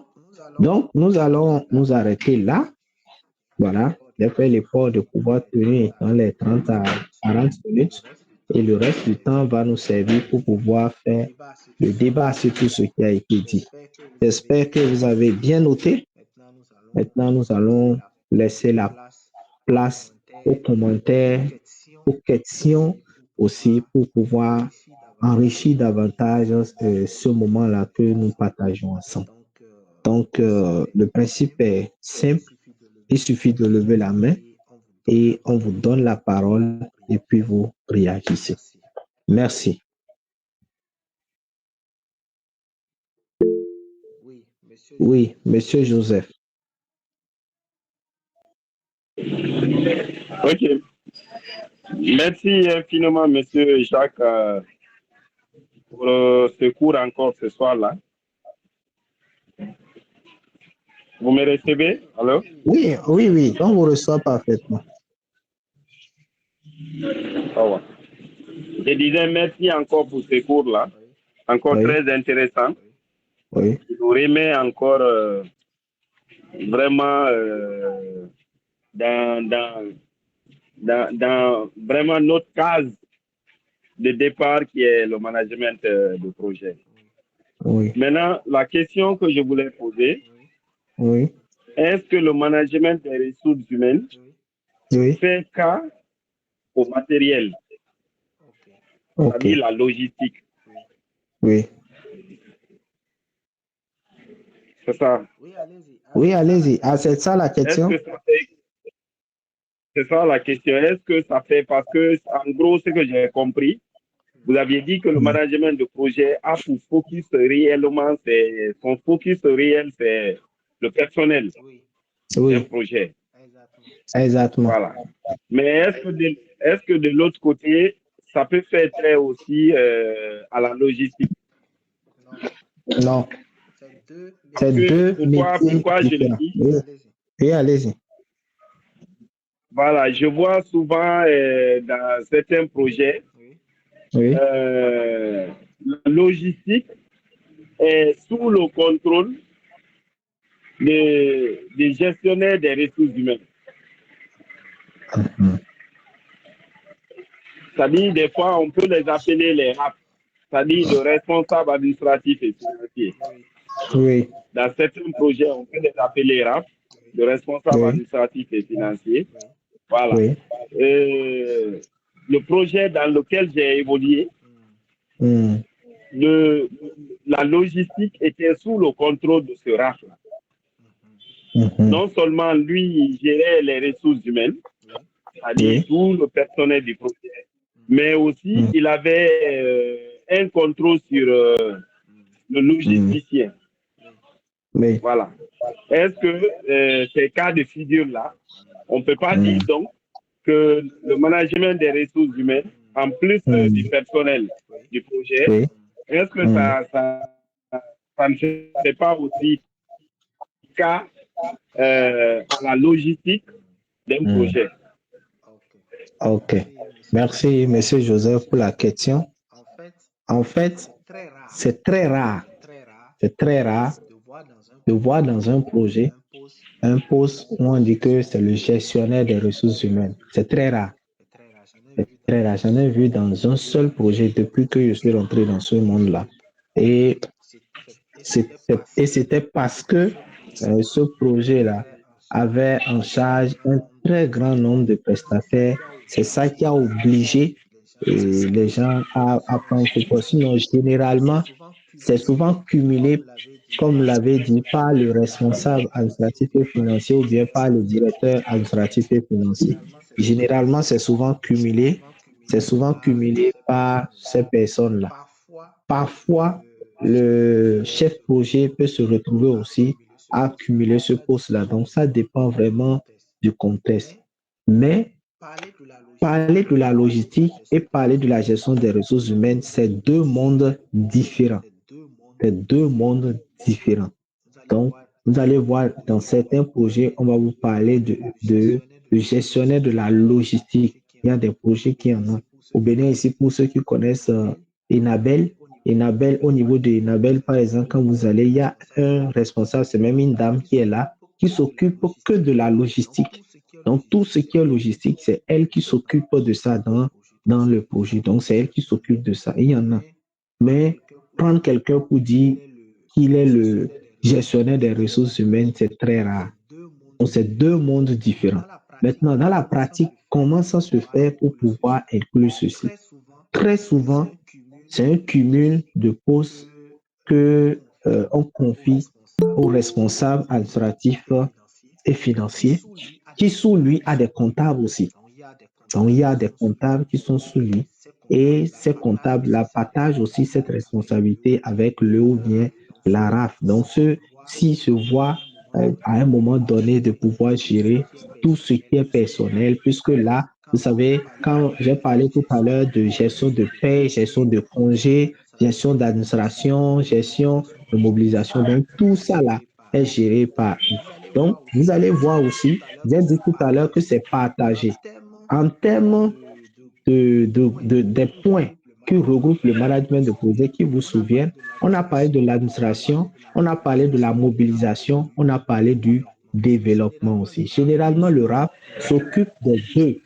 Donc, nous allons nous arrêter là. Voilà, j'ai fait l'effort de pouvoir tenir dans les 30 à 40 minutes et le reste du temps va nous servir pour pouvoir faire le débat sur tout ce qui a été dit. J'espère que vous avez bien noté. Maintenant, nous allons laisser la place aux commentaires, aux questions aussi pour pouvoir enrichir davantage ce moment-là que nous partageons ensemble. Donc, le principe est simple. Il suffit de lever la main et on vous donne la parole et puis vous réagissez. Merci. Oui, Monsieur Joseph. Ok. Merci infiniment, Monsieur Jacques, pour ce cours encore ce soir-là. Vous me recevez? Allô? Oui, on vous reçoit parfaitement. Oh, je disais merci encore pour ce cours-là, encore très intéressant. Oui. Je vous remets encore vraiment dans vraiment notre case de départ qui est le management de projet. Oui. Maintenant, la question que je voulais poser, oui. Est-ce que le management des ressources humaines fait cas au matériel, c'est-à-dire la logistique? Oui. C'est ça. Oui, allez-y. Ah, c'est ça la question? C'est ça la question. Est-ce que ça fait, parce que en gros, ce que j'ai compris, vous aviez dit que le management de projet a pour focus réellement, son focus réel, c'est le personnel d'un projet. Exactement. Voilà. Mais est-ce que de l'autre côté, ça peut faire trait aussi à la logistique? Non. C'est deux métiers pourquoi je le différents. dis? Oui, allez-y. Voilà, je vois souvent dans certains projets, la logistique est sous le contrôle des gestionnaires des ressources humaines. C'est-à-dire, des fois, on peut les appeler les RAP. c'est-à-dire le responsable administratif et financier. Oui. Dans certains projets, on peut les appeler RAF, le responsable Oui. administratif et financier. Voilà. Oui. Le projet dans lequel j'ai évolué, Hmm. la logistique était sous le contrôle de ce RAF-là. Mhm. Non seulement lui, il gérait les ressources humaines, c'est-à-dire Oui. tout le personnel du projet, mais aussi Hmm. il avait un contrôle sur le logisticien. Oui. Voilà. Est-ce que ces cas de figure-là, on ne peut pas dire donc que le management des ressources humaines, en plus du personnel du projet, Oui. est-ce que ça ne fait pas aussi cas à la logistique d'un projet? OK. Merci, Monsieur Joseph, pour la question. En fait, c'est très rare. C'est très rare de voir dans un projet un poste où on dit que c'est le gestionnaire des ressources humaines. C'est très rare. C'est très rare. J'en ai vu dans un seul projet depuis que je suis rentré dans ce monde-là. Et c'était parce que ce projet-là avait en charge un très grand nombre de prestataires. C'est ça qui a obligé les gens à prendre ce poste. Sinon, généralement, c'est souvent cumulé, comme l'avait dit, par le responsable administratif et financier ou bien par le directeur administratif et financier. Généralement, c'est souvent cumulé par ces personnes-là. Parfois, le chef projet peut se retrouver aussi à cumuler ce poste-là. Donc, ça dépend vraiment du contexte. Mais parler de la logistique et parler de la gestion des ressources humaines, c'est deux mondes différents. C'est deux mondes différents. Donc, vous allez voir dans certains projets, on va vous parler de gestionnaire de la logistique. Il y a des projets qui en ont. Au Bénin, ici, pour ceux qui connaissent Enabel, Enabel, au niveau de Enabel, par exemple, quand vous allez, il y a un responsable, c'est même une dame qui est là, qui s'occupe que de la logistique. Donc, tout ce qui est logistique, c'est elle qui s'occupe de ça dans le projet. Donc, c'est elle qui s'occupe de ça. Il y en a. Mais prendre quelqu'un pour dire qu'il est le gestionnaire des ressources humaines, c'est très rare. Donc, c'est deux mondes différents. Maintenant, dans la pratique, comment ça se fait pour pouvoir inclure ceci? Très souvent, c'est un cumul de postes que on confie au responsable administratif et financier qui, sous lui, a des comptables aussi. Donc, il y a des comptables qui sont sous lui et ces comptables-là partagent aussi cette responsabilité avec le ou bien la RAF. Donc, ceux-ci se voient à un moment donné de pouvoir gérer tout ce qui est personnel, puisque là, vous savez, quand j'ai parlé tout à l'heure de gestion de paie, gestion de congés, gestion d'administration, gestion de mobilisation, donc tout ça là est géré par eux. Donc, vous allez voir aussi, j'ai dit tout à l'heure que c'est partagé. En termes des points qui regroupent le management de projet, qui vous souviennent, on a parlé de l'administration, on a parlé de la mobilisation, on a parlé du développement aussi. Généralement, le RAP s'occupe des deux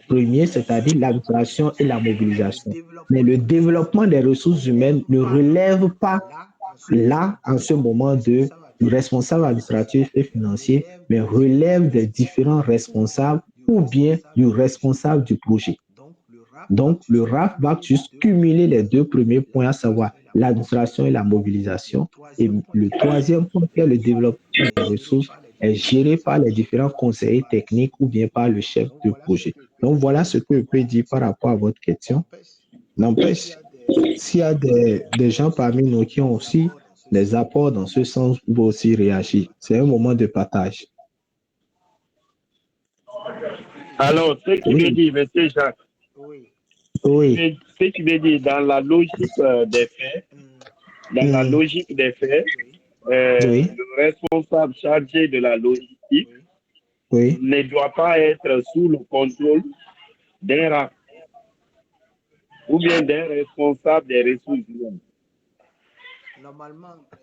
premiers, c'est-à-dire l'administration et la mobilisation. Mais le développement des ressources humaines ne relève pas là, en ce moment, du responsable administratif et financier, mais relève des différents responsables ou bien du responsable du projet. Donc, le RAF va juste cumuler les deux premiers points, à savoir l'administration et la mobilisation. Et le troisième point, qui est le développement des ressources, est géré par les différents conseillers techniques ou bien par le chef de projet. Donc, voilà ce que je peux dire par rapport à votre question. N'empêche, s'il y a des gens parmi nous qui ont aussi des apports dans ce sens, vous pouvez aussi réagir. C'est un moment de partage. Alors, ce qui veut dire, M. Jacques, Oui. ce qui veut dire dans la logique des faits, Oui. le responsable chargé de la logistique Oui. ne doit pas être sous le contrôle d'un RAF ou bien d'un responsable des ressources humaines.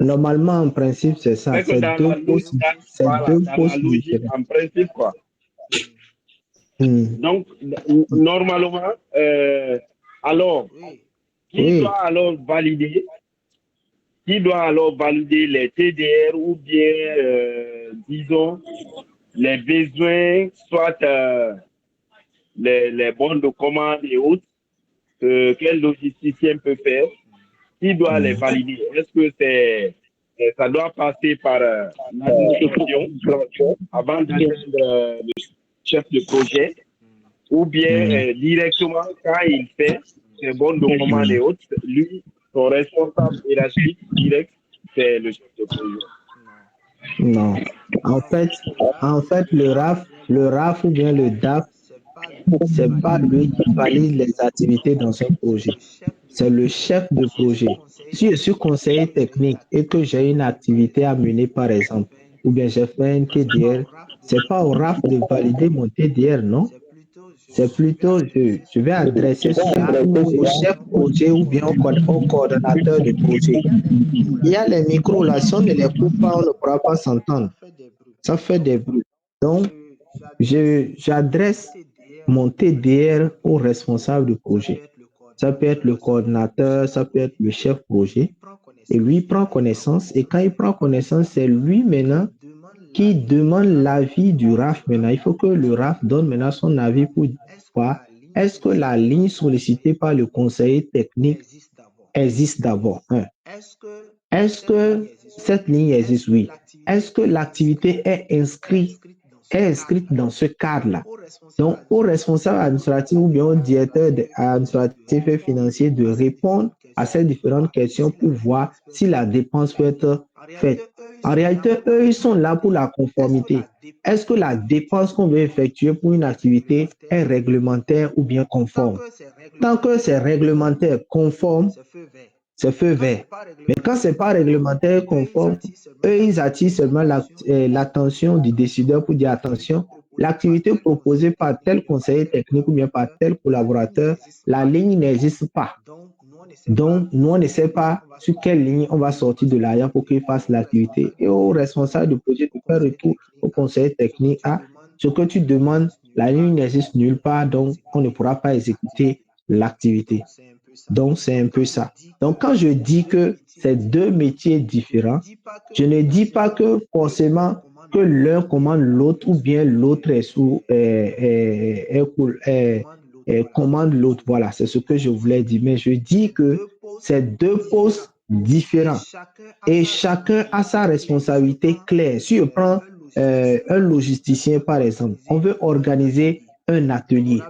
Normalement, en principe, c'est ça. C'est que C'est dans deux la postes, voilà, dans la logique, différents. en principe, quoi. Donc, normalement, alors, qui doit alors valider les TDR ou bien, disons, les besoins, soit les bons de commande et autres, quel logisticien peut faire, qui doit les valider? Est-ce que ça doit passer par l'administration avant d'atteindre le chef de projet, ou bien directement quand il fait ses bons de commande et autres, lui, son responsable hiérarchique direct, c'est le chef de projet? Non. En fait, le RAF ou bien le DAF, c'est pas lui qui valide les activités dans un projet. C'est le chef de projet. Si je suis conseiller technique et que j'ai une activité à mener, par exemple, ou bien j'ai fait un TDR, c'est pas au RAF de valider mon TDR, non? C'est plutôt, je vais adresser cela au chef projet ou bien au coordonnateur de projet. Il y a les micros là, si on ne les coupe pas, on ne pourra pas s'entendre. Ça fait des bruits. Donc, j'adresse mon TDR au responsable du projet. Ça peut être le coordinateur, ça peut être le chef projet. Et lui prend connaissance. Et quand il prend connaissance, c'est lui maintenant qui demande l'avis du RAF maintenant. Il faut que le RAF donne maintenant son avis pour voir est-ce que la ligne sollicitée par le conseiller technique existe d'abord. Est-ce que cette ligne existe? Oui. Est-ce que l'activité est inscrite dans ce cadre-là? Donc, au responsable administratif ou bien au directeur administratif et financier de répondre à ces différentes questions pour voir si la dépense peut être faite. En réalité, eux, ils sont là pour la conformité. Est-ce que la dépense qu'on veut effectuer pour une activité est réglementaire ou bien conforme? Tant que c'est réglementaire, conforme, c'est feu vert. Mais quand ce n'est pas réglementaire, conforme, eux, ils attirent seulement l'attention du décideur pour dire attention, l'activité proposée par tel conseiller technique ou bien par tel collaborateur, la ligne n'existe pas. Donc, nous, on ne sait pas sur quelle ligne on va sortir de l'arrière pour qu'il fasse l'activité. Et au responsable du projet de faire retour au conseiller technique, ah, ce que tu demandes, la ligne n'existe nulle part, donc on ne pourra pas exécuter l'activité. Donc, c'est un peu ça. Donc, quand je dis que c'est deux métiers différents, je ne dis pas que forcément que l'un commande l'autre ou bien l'autre est sous, commande l'autre. Voilà, c'est ce que je voulais dire. Mais je dis que c'est deux postes différents et chacun a sa responsabilité claire. Si je prends un logisticien, par exemple, on veut organiser un atelier.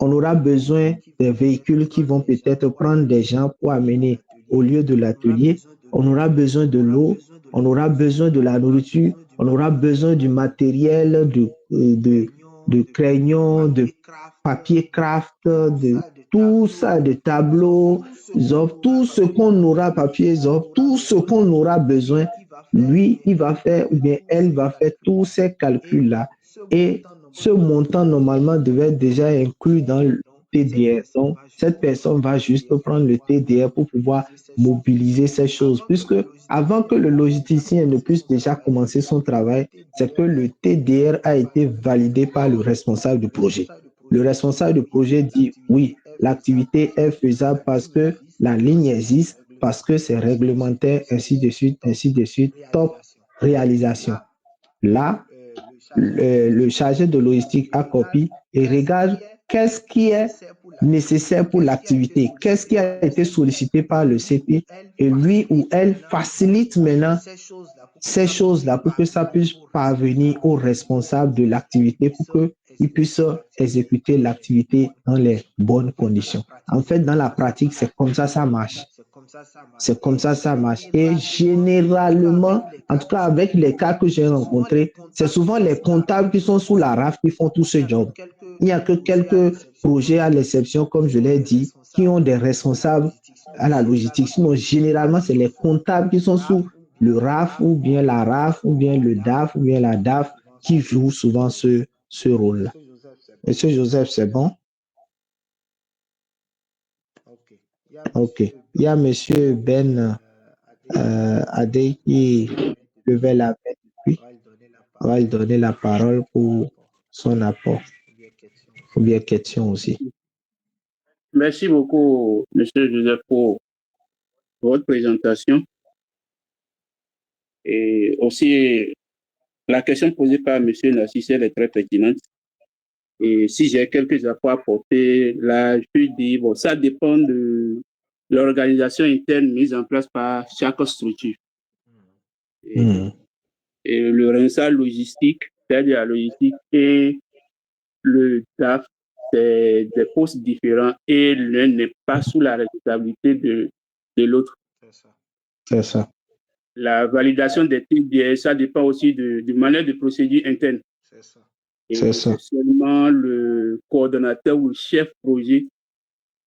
On aura besoin des véhicules qui vont peut-être prendre des gens pour amener au lieu de l'atelier. On aura besoin de l'eau, on aura besoin de la nourriture, on aura besoin du matériel, de crayons, de papier craft, de tout ça, de tableaux, tout ce qu'on aura, papier, tout ce qu'on aura besoin, lui, il va faire, ou bien elle va faire tous ces calculs-là. Et ce montant, normalement, devait être déjà inclus dans le TDR. Donc, cette personne va juste prendre le TDR pour pouvoir mobiliser ces choses. Puisque avant que le logisticien ne puisse déjà commencer son travail, c'est que le TDR a été validé par le responsable du projet. Le responsable du projet dit oui, l'activité est faisable parce que la ligne existe, parce que c'est réglementaire, ainsi de suite, top réalisation. Là, le chargé de logistique a copie et regarde qu'est-ce qui est nécessaire pour l'activité, qu'est-ce qui a été sollicité par le CP et lui ou elle facilite maintenant ces choses-là pour que ça puisse parvenir au responsable de l'activité pour qu'il puisse exécuter l'activité dans les bonnes conditions. En fait, dans la pratique, c'est comme ça marche. C'est comme ça marche. Et généralement, en tout cas avec les cas que j'ai rencontrés, c'est souvent les comptables qui sont sous la RAF qui font tout ce job. Il n'y a que quelques projets à l'exception, comme je l'ai dit, qui ont des responsables à la logistique. Sinon, généralement, c'est les comptables qui sont sous le RAF ou bien la RAF ou bien le DAF ou bien la DAF qui jouent souvent ce rôle-là. Monsieur Joseph, c'est bon? Ok. Il y a Monsieur Ben Adé qui levait la main depuis. On va lui donner la parole pour son apport ou bien question aussi. Merci beaucoup, Monsieur Joseph, pour votre présentation. Et aussi, la question posée par Monsieur Nassissel est très pertinente. Et si j'ai quelques apports à apporter, là, je peux dire, bon, ça dépend de l'organisation interne mise en place par chaque structure. Et le rinçage logistique, c'est-à-dire la logistique et le DAF, c'est des postes différents et l'un n'est pas sous la responsabilité de l'autre. C'est ça. La validation des TDS, ça dépend aussi du manière de procédure interne. C'est ça. C'est seulement le coordonnateur ou le chef projet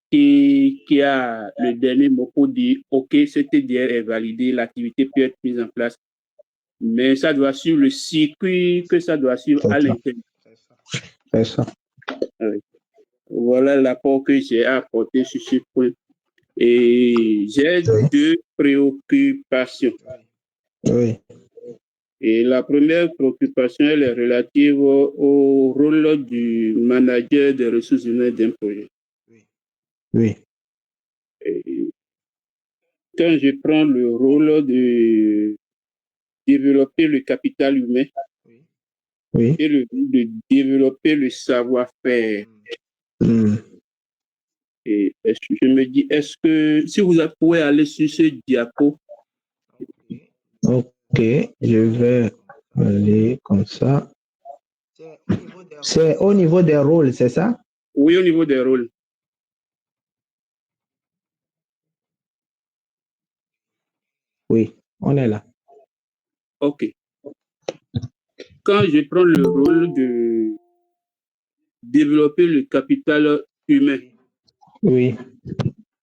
qui a le dernier mot pour dire OK, ce TDR est validé, l'activité peut être mise en place. Mais ça doit suivre le circuit que ça doit suivre à l'interne. C'est ça. Oui. Voilà l'apport que j'ai apporté sur ce point. Et j'ai deux préoccupations. Oui. Et la première préoccupation, elle est relative au rôle du manager des ressources humaines d'un projet. Oui. Et quand je prends le rôle de développer le capital humain Oui. et de développer le savoir-faire, et je me dis, est-ce que si vous pouvez aller sur ce diapo. OK, je vais aller comme ça. C'est au niveau des rôles, c'est ça? Oui, au niveau des rôles. Oui, on est là. OK. Quand je prends le rôle de développer le capital humain, oui,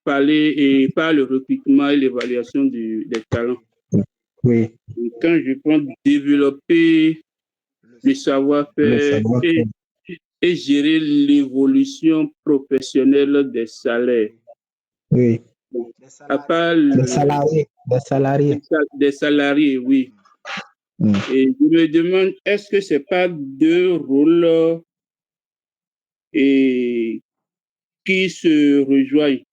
par le recrutement et l'évaluation des talents. Oui. Et quand je prends développer le savoir-faire et gérer l'évolution professionnelle des salaires. Oui. À part des salariés, oui. Et je me demande, est-ce que ce n'est pas deux rôles qui se rejoignent?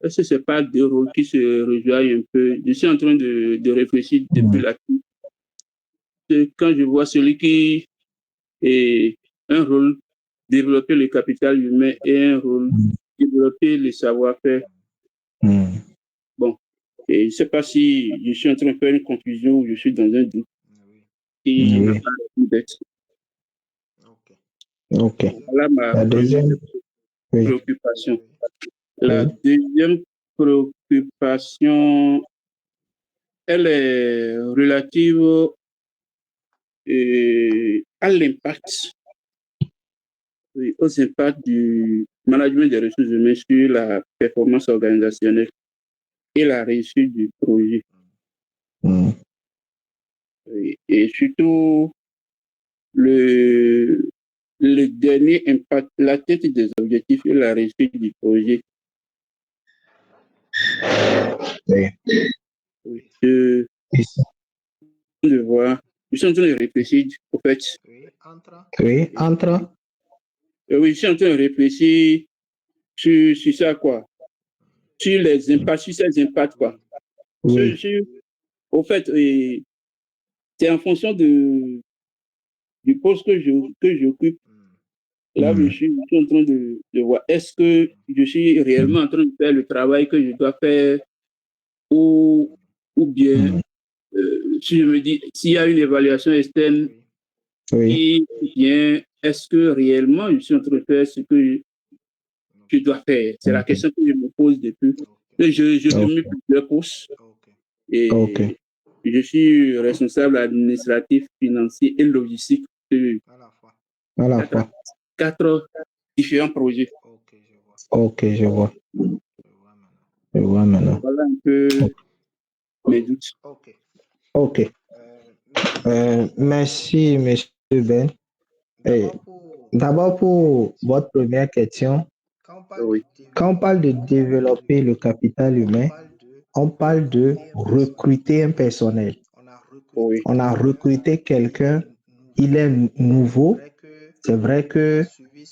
Est-ce que ce n'est pas deux rôles qui se rejoignent un peu? Je suis en train de réfléchir depuis la suite. Quand je vois celui qui est un rôle développer le capital humain et un rôle développer le savoir-faire. Bon, et je ne sais pas si je suis en train de faire une confusion ou je suis dans un doute qui n'a pas d'être. OK. Voilà ma deuxième préoccupation. La deuxième préoccupation, elle est relative à l'impact, aux impacts du management des ressources humaines sur la performance organisationnelle et la réussite du projet. Et surtout, le dernier impact, l'atteinte des objectifs et la réussite du projet. Je suis en train de réfléchir, au fait. Oui, entre. Oui, je suis en train de réfléchir sur ça, quoi. Sur les impacts, sur ces impacts, quoi. Oui. Au fait, c'est en fonction du poste que j'occupe. Là, je suis en train de voir, est-ce que je suis réellement en train de faire le travail que je dois faire ou bien, si je me dis, s'il y a une évaluation externe qui vient, est-ce que réellement je suis en train de faire ce que je dois faire? C'est la question que je me pose depuis. Je cumule plusieurs postes et je suis responsable administratif, financier et logistique de quatre différents projets. OK, je vois. Je vois maintenant. Voilà un peu mes doutes. OK. Merci, monsieur Ben. D'abord, pour votre première question, quand on parle de développer le capital humain, on parle de recruter un personnel. Oui. On a recruté quelqu'un, il est nouveau, C'est vrai que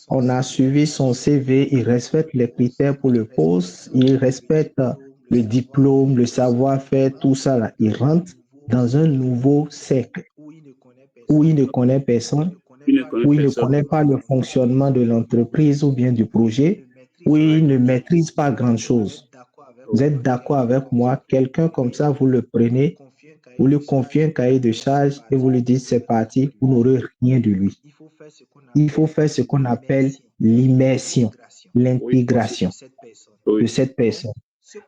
on a suivi son CV, il respecte les critères pour le poste, il respecte le diplôme, le savoir-faire, tout ça là. Il rentre dans un nouveau cercle où il ne connaît personne, Il ne connaît où il ne personne. connaît pas le fonctionnement de l'entreprise ou bien du projet, où il ne maîtrise pas grand-chose. Vous êtes d'accord avec moi? Quelqu'un comme ça, vous le prenez, vous lui confiez un cahier de charge et vous lui dites c'est parti, vous n'aurez rien de lui. Il faut faire ce qu'on appelle l'immersion, Oui, l'intégration de oui, cette personne.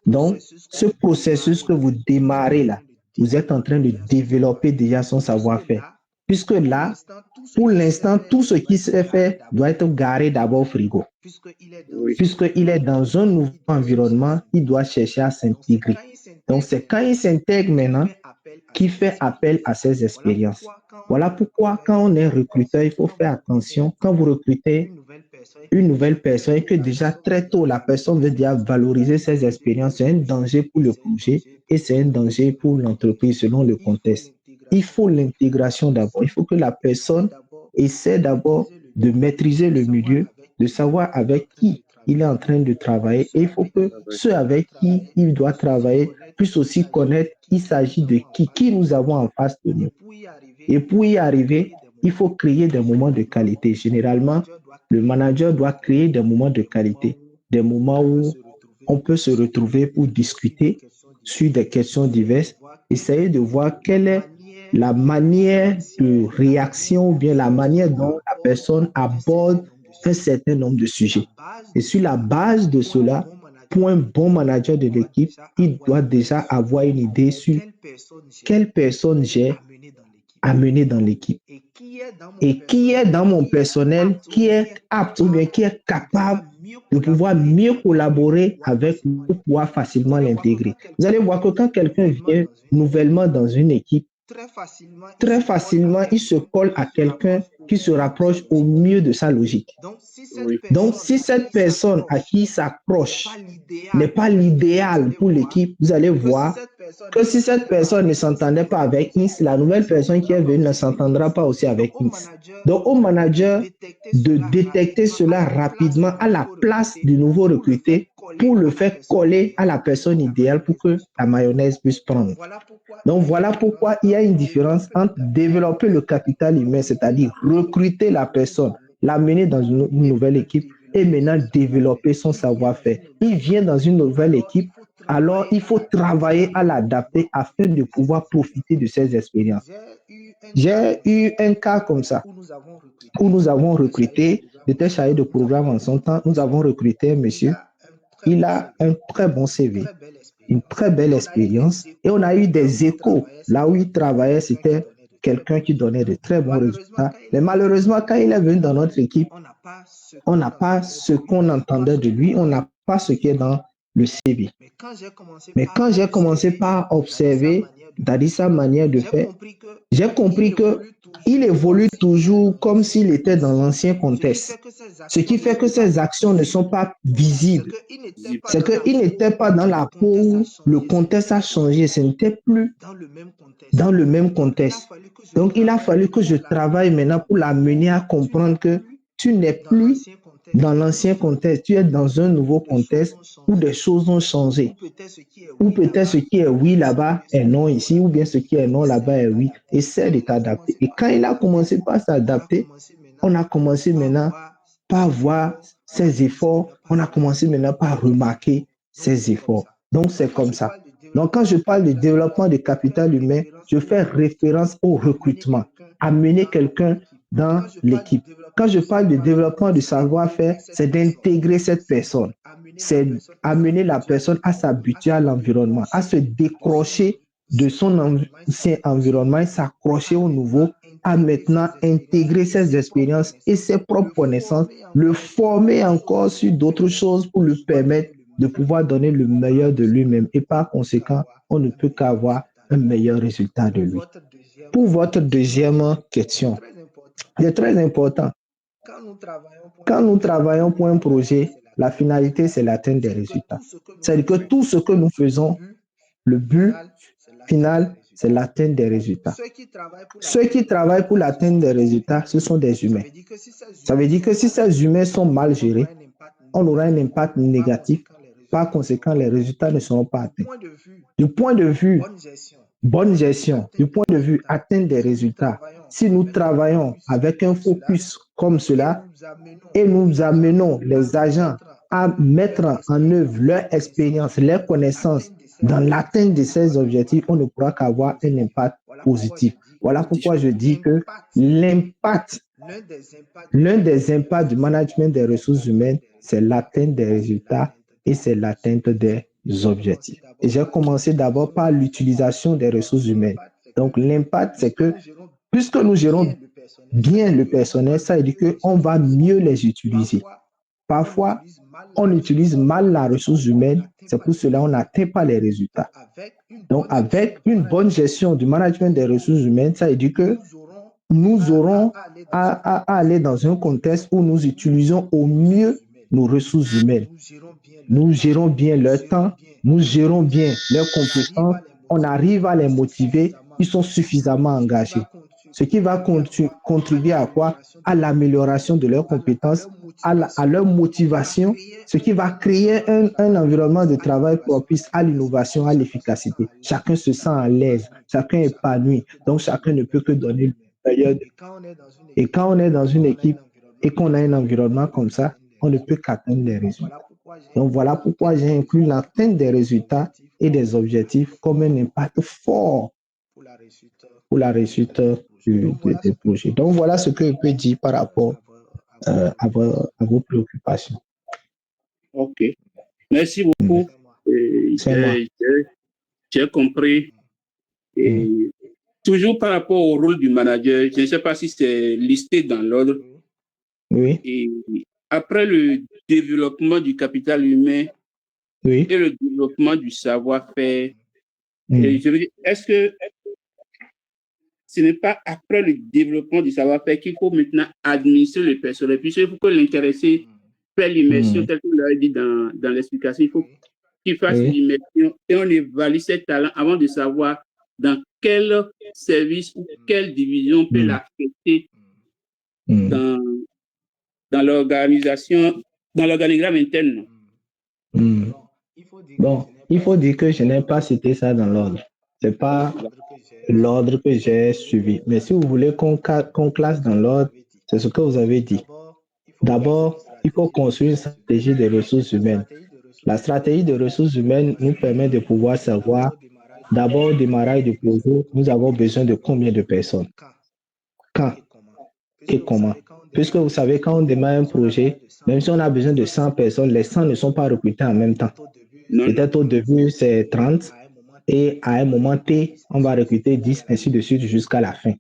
Donc, ce processus que vous démarrez là, vous êtes en train de développer déjà son savoir-faire. Puisque là, pour l'instant, tout ce qui se fait doit être garé d'abord au frigo. oui. Puisqu'il est dans un nouveau environnement, il doit chercher à s'intégrer. Donc, c'est quand il s'intègre maintenant qu'il fait appel à ses expériences. Voilà pourquoi, quand on est recruteur, il faut faire attention. Quand vous recrutez une nouvelle personne et que déjà très tôt, la personne veut déjà valoriser ses expériences, c'est un danger pour le projet et c'est un danger pour l'entreprise selon le contexte. Il faut l'intégration d'abord. Il faut que la personne essaie d'abord de maîtriser le milieu, de savoir avec qui il est en train de travailler et il faut que ceux avec qui il doit travailler puissent aussi connaître il s'agit de qui nous avons en face de nous. Et pour y arriver, il faut créer des moments de qualité. Généralement, le manager doit créer des moments de qualité, des moments où on peut se retrouver pour discuter sur des questions diverses, essayer de voir quelle est la manière de réaction ou bien la manière dont la personne aborde un certain nombre de sujets. Et sur la base de cela, pour un bon manager de l'équipe, il doit déjà avoir une idée sur quelle personne j'ai amené dans l'équipe et qui est dans mon personnel, qui est apte ou bien qui est capable de pouvoir mieux collaborer avec nous pour pouvoir facilement l'intégrer. Vous allez voir que quand quelqu'un vient nouvellement dans une équipe, très facilement, il se colle à quelqu'un qui se rapproche au mieux de sa logique. Oui. Donc, si cette personne à qui il s'accroche n'est pas l'idéal pour l'équipe, vous allez voir que si cette personne ne s'entendait pas avec X, la nouvelle personne qui est venue ne s'entendra pas aussi avec X. Donc, au manager de détecter cela rapidement à la place du nouveau recruté pour le faire coller à la personne idéale pour que la mayonnaise puisse prendre. Donc, voilà pourquoi il y a une différence entre développer le capital humain, c'est-à-dire recruter la personne, l'amener dans une nouvelle équipe et maintenant développer son savoir-faire. Il vient dans une nouvelle équipe, alors il faut travailler à l'adapter afin de pouvoir profiter de ses expériences. J'ai eu un cas comme ça où nous avons recruté, j'étais chargé de programme en son temps, nous avons recruté un monsieur, il a un très bon CV, une très belle expérience et on a eu des échos. Là où il travaillait, c'était quelqu'un qui donnait de très bons résultats. Mais malheureusement, quand il est venu dans notre équipe, on n'a pas ce qu'on entendait de lui, on n'a pas ce qui est dans le CV. Mais quand j'ai commencé par observer, c'est-à-dire sa manière de faire, j'ai compris qu'il évolue toujours comme s'il était dans l'ancien contexte. Ce qui fait que ses actions ne sont pas visibles. C'est qu'il n'était pas dans la peau où le contexte a changé. Ce n'était plus dans le même contexte. Donc, il a fallu que je travaille maintenant pour l'amener à comprendre que tu n'es plus dans l'ancien contexte, tu es dans un nouveau contexte où des choses ont changé. Ou peut-être ce qui est oui là-bas est non ici, ou bien ce qui est non là-bas est oui. Essaie de t'adapter. Et quand il a commencé par s'adapter, on a commencé maintenant par voir ses efforts, on a commencé maintenant par remarquer ses efforts. Donc, c'est comme ça. Donc, quand je parle de développement de capital humain, je fais référence au recrutement, amener quelqu'un dans l'équipe. Quand je parle de développement du savoir-faire, c'est d'intégrer cette personne. C'est amener la personne à s'habituer à l'environnement, à se décrocher de son ancien environnement et s'accrocher au nouveau, à maintenant intégrer ses expériences et ses propres connaissances, le former encore sur d'autres choses pour lui permettre de pouvoir donner le meilleur de lui-même. Et par conséquent, on ne peut qu'avoir un meilleur résultat de lui. Pour votre deuxième question, c'est très important. Quand nous travaillons pour un projet, la finalité, c'est l'atteinte des résultats. C'est-à-dire que tout ce que nous faisons, le but final, c'est l'atteinte des résultats. Ceux qui travaillent pour l'atteinte des résultats, ce sont des humains. Ça veut dire que si ces humains sont mal gérés, on aura un impact négatif. Par conséquent, les résultats ne seront pas atteints. Du point de vue bonne gestion, du point de vue atteinte des résultats, si nous travaillons avec un focus comme cela et nous amenons les agents à mettre en œuvre leur expérience, leurs connaissances dans l'atteinte de ces objectifs, on ne pourra qu'avoir un impact positif. Voilà pourquoi je dis que l'impact, l'un des impacts du management des ressources humaines, c'est l'atteinte des résultats et c'est l'atteinte des objectifs. Et j'ai commencé d'abord par l'utilisation des ressources humaines. Donc, l'impact, c'est que puisque nous gérons bien le personnel, ça veut dire qu'on va mieux les utiliser. Parfois, on utilise mal la ressource humaine, c'est pour cela qu'on n'atteint pas les résultats. Donc, avec une bonne gestion du management des ressources humaines, ça veut dire que nous aurons à aller dans un contexte où nous utilisons au mieux nos ressources humaines. Nous gérons bien leur temps, nous gérons bien leurs compétences, on arrive à les motiver, ils sont suffisamment engagés. Ce qui va contribuer à quoi? À l'amélioration de leurs compétences, à leur motivation, ce qui va créer un environnement de travail propice à l'innovation, à l'efficacité. Chacun se sent à l'aise, chacun est épanoui, donc chacun ne peut que donner le meilleur. Et quand on est dans une équipe et qu'on a un environnement comme ça, on ne peut qu'atteindre les résultats. Donc voilà pourquoi j'ai inclus l'atteinte des résultats et des objectifs comme un impact fort pour la réussite des projets. Donc voilà ce que je peux dire par rapport à vos préoccupations. Ok. Merci beaucoup. J'ai compris. Et toujours par rapport au rôle du manager, je ne sais pas si c'est listé dans l'ordre. Oui. Et après le développement du capital humain et le développement du savoir-faire, je veux dire, est-ce que ce n'est pas après le développement du savoir-faire qu'il faut maintenant administrer le personnel, puisqu'il faut que l'intéressé fait l'immersion, tel que vous l'avez dit dans l'explication, il faut qu'il fasse l'immersion et on évalue ses talents avant de savoir dans quel service ou quelle division on peut l'affecter dans l'organisation, dans l'organigramme interne. Bon, il faut dire que je n'ai pas cité ça dans l'ordre. Ce n'est pas l'ordre que j'ai suivi. Mais si vous voulez qu'on classe dans l'ordre, c'est ce que vous avez dit. D'abord, il faut construire une stratégie de ressources humaines. La stratégie de ressources humaines nous permet de pouvoir savoir, d'abord, au démarrage du projet, nous avons besoin de combien de personnes, quand et comment. Puisque vous savez, quand on démarre un projet, même si on a besoin de 100 personnes, les 100 ne sont pas recrutés en même temps. Peut-être au début, c'est 30 et à un moment T, on va recruter 10, ainsi de suite jusqu'à la fin.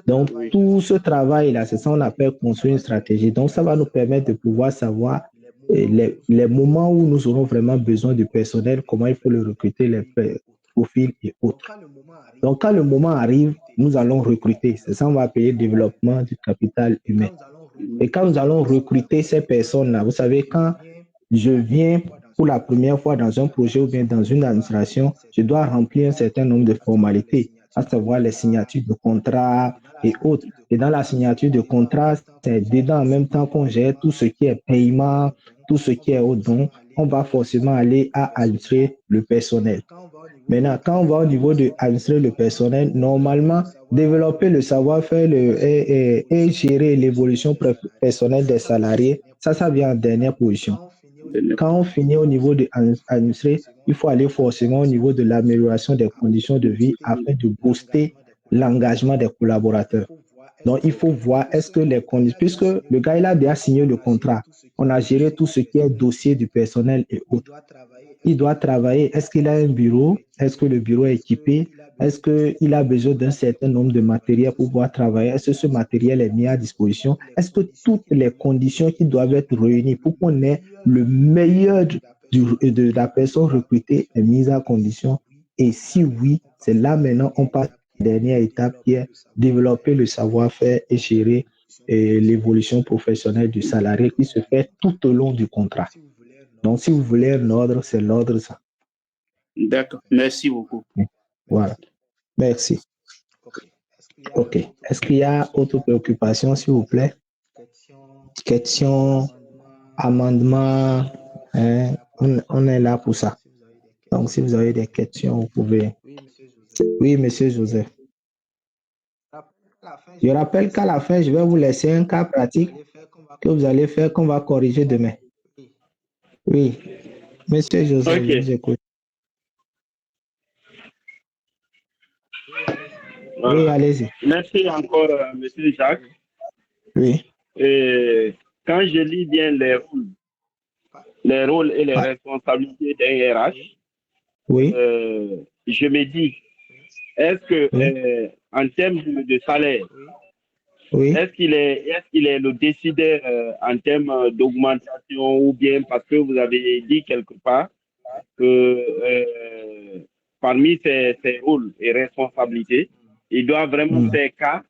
Donc, tout ce travail-là, c'est ça qu'on appelle construire une stratégie. Donc, ça va nous permettre de pouvoir savoir les moments où nous aurons vraiment besoin du personnel, comment il faut le recruter, les profils et autres. Donc, quand le moment arrive, nous allons recruter. C'est ça qu'on va appeler développement du capital humain. Et quand nous allons recruter ces personnes-là, vous savez, quand je viens pour la première fois dans un projet ou bien dans une administration, je dois remplir un certain nombre de formalités, à savoir les signatures de contrats et autres. Et dans la signature de contrat, c'est dedans en même temps qu'on gère tout ce qui est paiement, tout ce qui est au don, on va forcément aller à administrer le personnel. Maintenant, quand on va au niveau de administrer le personnel, normalement, développer le savoir-faire et gérer l'évolution personnelle des salariés, ça vient en dernière position. Quand on finit au niveau de administrer, il faut aller forcément au niveau de l'amélioration des conditions de vie afin de booster l'engagement des collaborateurs. Donc, il faut voir est-ce que les conditions, puisque le gars, il a déjà signé le contrat, on a géré tout ce qui est dossier du personnel et autres. Il doit travailler. Est-ce qu'il a un bureau? Est-ce que le bureau est équipé? Est-ce qu'il a besoin d'un certain nombre de matériel pour pouvoir travailler? Est-ce que ce matériel est mis à disposition? Est-ce que toutes les conditions qui doivent être réunies pour qu'on ait le meilleur de la personne recrutée est mise à condition? Et si oui, c'est là maintenant on passe à la dernière étape qui est développer le savoir-faire et gérer l'évolution professionnelle du salarié qui se fait tout au long du contrat. Donc, si vous voulez un ordre, c'est l'ordre ça. D'accord. Merci beaucoup. Voilà. Merci. OK. Est-ce qu'il y a autre préoccupation, s'il vous plaît? Question, amendement, hein, on est là pour ça. Donc, si vous avez des questions, vous pouvez. Oui, monsieur Joseph. Je rappelle qu'à la fin, je vais vous laisser un cas pratique que vous allez faire, qu'on va corriger demain. Oui. Monsieur Joseph, je vous écoute. Oui, allez-y. Merci encore, monsieur Jacques. Oui. Et quand je lis bien les rôles et les responsabilités d'un RH, oui. Je me dis, est-ce que en termes de salaire, oui. est-ce qu'il est le décideur en termes d'augmentation ou bien parce que vous avez dit quelque part que parmi ses rôles et responsabilités, il doit vraiment faire cas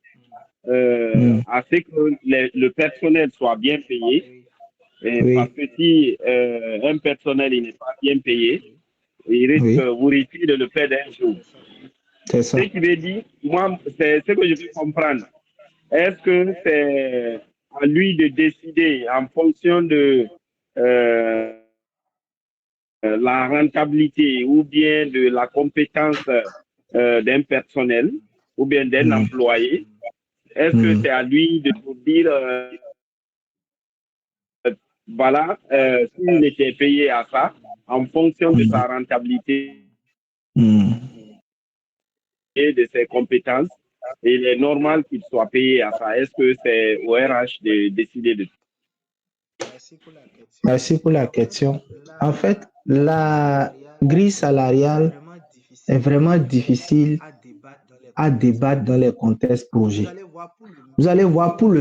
à ce que le personnel soit bien payé. Parce que si un personnel n'est pas bien payé, il risque, vous risquez de le perdre un jour. C'est ça. Ce qui veut dire, moi, c'est ce que je veux comprendre. Est-ce que c'est à lui de décider en fonction de la rentabilité ou bien de la compétence d'un personnel ou bien d'un employé? Est-ce que c'est à lui de vous dire voilà, s'il était payé à ça en fonction de sa rentabilité et de ses compétences, et il est normal qu'il soit payé à ça. Est-ce que c'est au RH de décider de tout? Merci pour la question. En fait, la grille salariale est vraiment difficile à débattre dans les contextes projets. Vous allez voir pour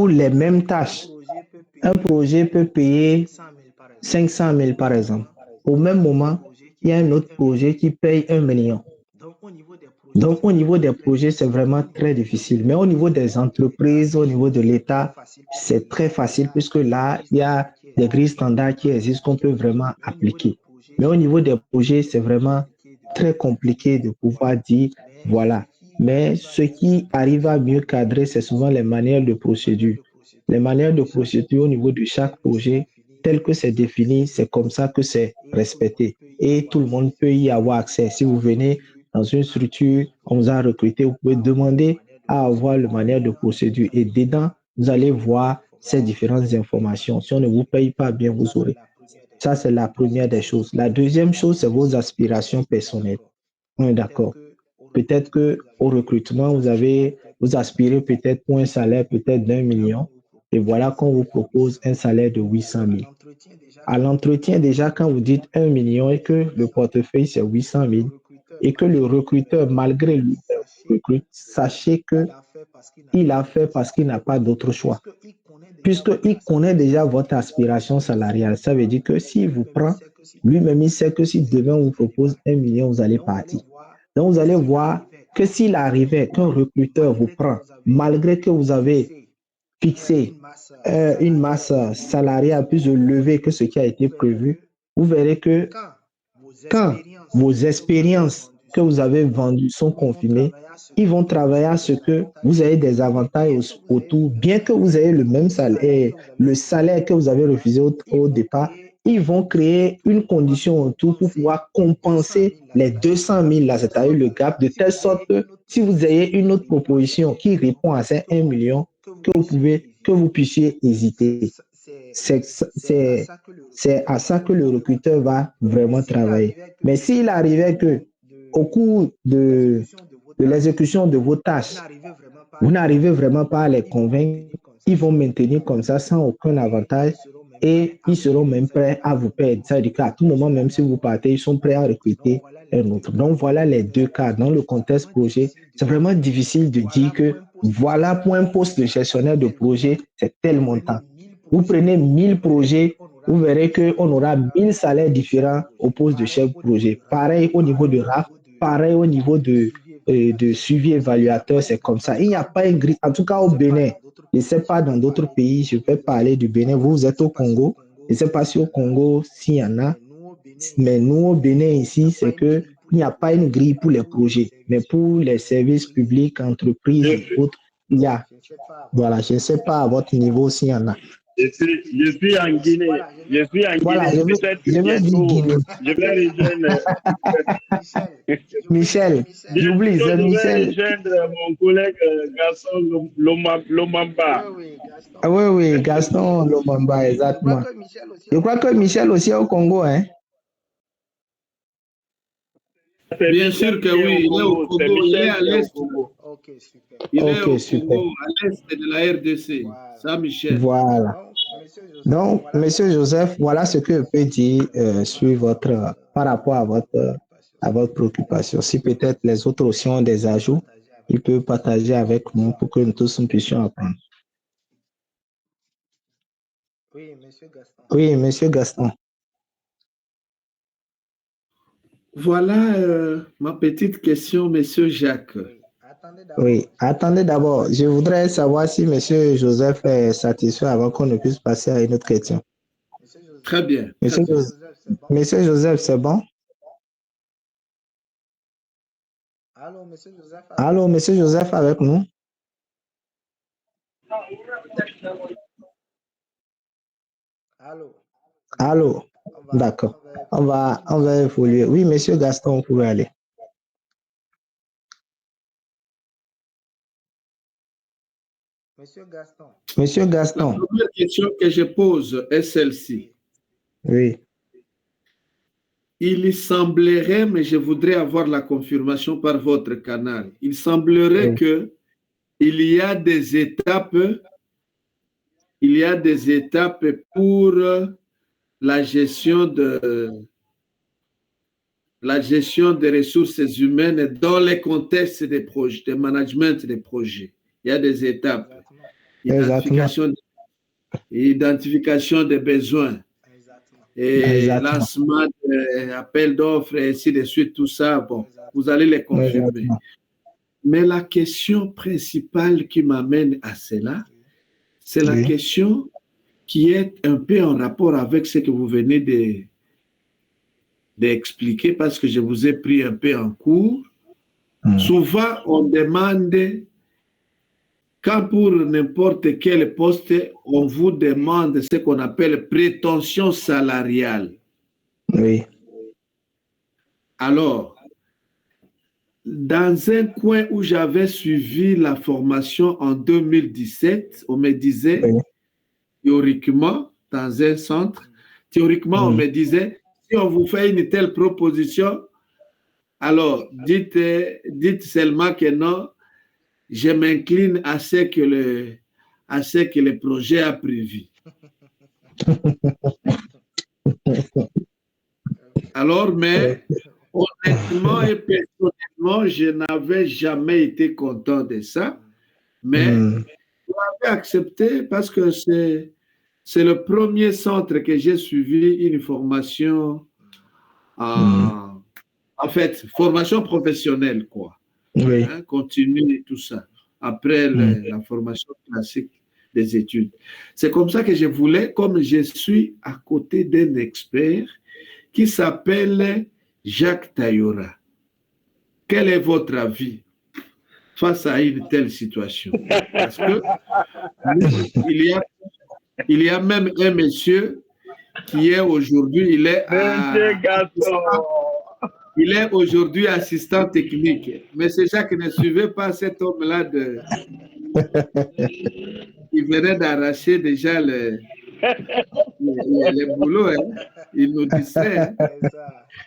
les mêmes tâches, un projet peut payer 500 000 par exemple. Au même moment, il y a un autre projet qui paye 1 million. Donc, au niveau des projets, c'est vraiment très difficile. Mais au niveau des entreprises, au niveau de l'État, c'est très facile puisque là, il y a des grilles standards qui existent qu'on peut vraiment appliquer. Mais au niveau des projets, c'est vraiment très compliqué de pouvoir dire, voilà. Mais ce qui arrive à mieux cadrer, c'est souvent les manières de procédure. Les manières de procédure au niveau de chaque projet, tel que c'est défini, c'est comme ça que c'est respecté. Et tout le monde peut y avoir accès. Si vous venez dans une structure, on vous a recruté, vous pouvez demander à avoir la manière de procédure. Et dedans, vous allez voir ces différentes informations. Si on ne vous paye pas bien, vous aurez. Ça, c'est la première des choses. La deuxième chose, c'est vos aspirations personnelles. On est d'accord. Peut-être qu'au recrutement, vous aspirez peut-être pour un salaire peut-être d'1 million. Et voilà qu'on vous propose un salaire de 800 000. À l'entretien, déjà, quand vous dites 1 million et que le portefeuille, c'est 800 000, et que le recruteur, malgré lui, recrute, sachez qu'il a fait parce qu'il n'a pas d'autre choix. Puisqu'il connaît déjà votre aspiration salariale, ça veut dire que s'il vous prend, lui-même, il sait que si demain on vous propose 1 million, vous allez partir. Donc, vous allez voir que s'il arrivait qu'un recruteur vous prend, malgré que vous avez fixé une masse salariale plus élevée que ce qui a été prévu, vous verrez que quand vos expériences que vous avez vendues sont confirmées, ils vont travailler à ce que vous ayez des avantages autour, bien que vous ayez le même salaire, le salaire que vous avez refusé au départ, ils vont créer une condition autour pour pouvoir compenser les 200 000 là, c'est-à-dire le gap, de telle sorte que si vous avez une autre proposition qui répond à ces 1 million, que vous puissiez hésiter. C'est à ça que le recruteur va vraiment travailler. Mais s'il arrivait que au cours de l'exécution de vos tâches, vous n'arrivez vraiment pas à les convaincre, ils vont maintenir comme ça sans aucun avantage et ils seront même prêts à vous perdre. Ça veut dire qu'à tout moment, même si vous partez, ils sont prêts à recruter un autre. Donc voilà les deux cas. Dans le contexte projet, c'est vraiment difficile de dire que voilà pour un poste de gestionnaire de projet, c'est tel montant. Vous prenez 1000 projets, vous verrez qu'on aura 1000 salaires différents au poste de chef de projet. Pareil au niveau de RAF, pareil au niveau de suivi évaluateur, c'est comme ça. Il n'y a pas une grille, en tout cas au Bénin. Je ne sais pas dans d'autres pays, je vais parler du Bénin. Vous êtes au Congo. Je ne sais pas si au Congo, s'il y en a. Mais nous, au Bénin, ici, c'est que il n'y a pas une grille pour les projets, mais pour les services publics, entreprises et autres, il y a. Voilà, je ne sais pas à votre niveau s'il y en a. Je suis en Guinée. Je suis en Voilà, Guinée. Peut-être que je veux dire bientôt, Guinée. je vais rejoindre. Michel, j'oublie, Bientôt, c'est je vais Michel. rejoindre mon collègue Gaston Lomamba. Ah oui, oui, Gaston Lomamba, exactement. Je crois que Michel aussi est au Congo, hein? C'est Bien Michel sûr que qui est oui, il est au C'est Congo, il est Michel à qui est au l'est. Congo. Il est Ok, au super. Congo, à l'est de la RDC. Ça, Michel. Voilà. Donc, Monsieur Joseph, voilà ce que je peux dire sur par rapport à votre préoccupation. Si peut-être les autres aussi ont des ajouts, ils peuvent partager avec nous pour que nous tous nous puissions apprendre. Oui, Monsieur Gaston. Voilà ma petite question, Monsieur Jacques. Oui, attendez d'abord. Je voudrais savoir si Monsieur Joseph est satisfait avant qu'on ne puisse passer à une autre question. Très bien. Monsieur Joseph, c'est bon? Allô, Monsieur Joseph avec nous? Allô? D'accord. On va évoluer. Oui, Monsieur Gaston, vous pouvez aller. Monsieur Gaston. La première question que je pose est celle-ci. Oui. Il semblerait, mais je voudrais avoir la confirmation par votre canal, il semblerait que il y a des étapes pour la gestion des ressources humaines dans les contextes des projets, de management des projets. Il y a des étapes. Identification des besoins et lancement d'appels d'offres et ainsi de suite, tout ça, bon, vous allez les confirmer. Mais la question principale qui m'amène à cela, c'est la question qui est un peu en rapport avec ce que vous venez d'expliquer parce que je vous ai pris un peu en cours. Souvent, on demande, quand pour n'importe quel poste, on vous demande ce qu'on appelle prétention salariale. Oui. Alors, dans un coin où j'avais suivi la formation en 2017, on me disait, théoriquement, dans un centre, théoriquement, on me disait, si on vous fait une telle proposition, alors dites seulement que non, je m'incline à ce que le projet a prévu. Alors, mais honnêtement et personnellement, je n'avais jamais été content de ça, mais j'avais accepté parce que c'est le premier centre que j'ai suivi une formation en fait, formation professionnelle, quoi. Oui. Hein, continue tout ça, après la formation classique des études. C'est comme ça que je voulais, comme je suis à côté d'un expert qui s'appelle Jacques Taillora. Quel est votre avis face à une telle situation? Parce que il y a même un monsieur qui est aujourd'hui, il est aujourd'hui assistant technique. Mais c'est Jacques, ne suivez pas cet homme-là il venait d'arracher déjà les boulots. Hein. Il nous distrait. Hein.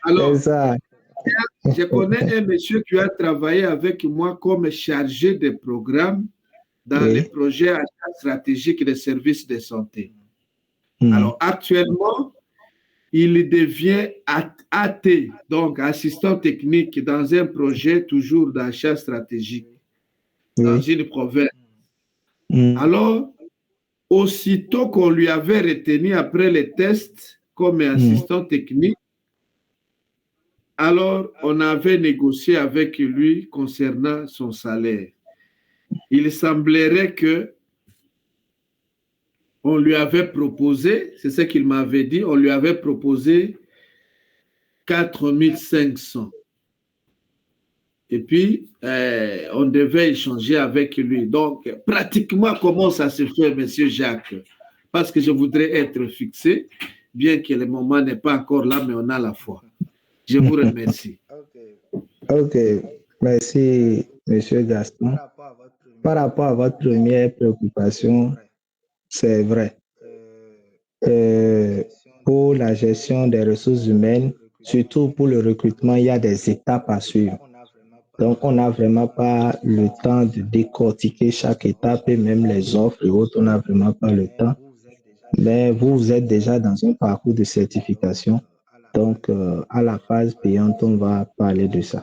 Alors, je connais un monsieur qui a travaillé avec moi comme chargé de programme dans les projets stratégiques des services de santé. Alors, actuellement, il devient AT, donc assistant technique dans un projet toujours d'achat stratégique dans une province. Alors, aussitôt qu'on lui avait retenu après les tests comme assistant technique, alors on avait négocié avec lui concernant son salaire. Il semblerait que on lui avait proposé, c'est ce qu'il m'avait dit, on lui avait proposé 4 500. Et puis, on devait échanger avec lui. Donc, pratiquement, comment ça se fait, Monsieur Jacques? Parce que je voudrais être fixé, bien que le moment n'est pas encore là, mais on a la foi. Je vous remercie. Ok, merci, Monsieur Gaston. Par rapport à votre première préoccupation, c'est vrai. Pour la gestion des ressources humaines, surtout pour le recrutement, il y a des étapes à suivre. Donc, on n'a vraiment pas le temps de décortiquer chaque étape et même les offres et autres, on n'a vraiment pas le temps. Mais vous êtes déjà dans un parcours de certification. Donc, à la phase payante, on va parler de ça.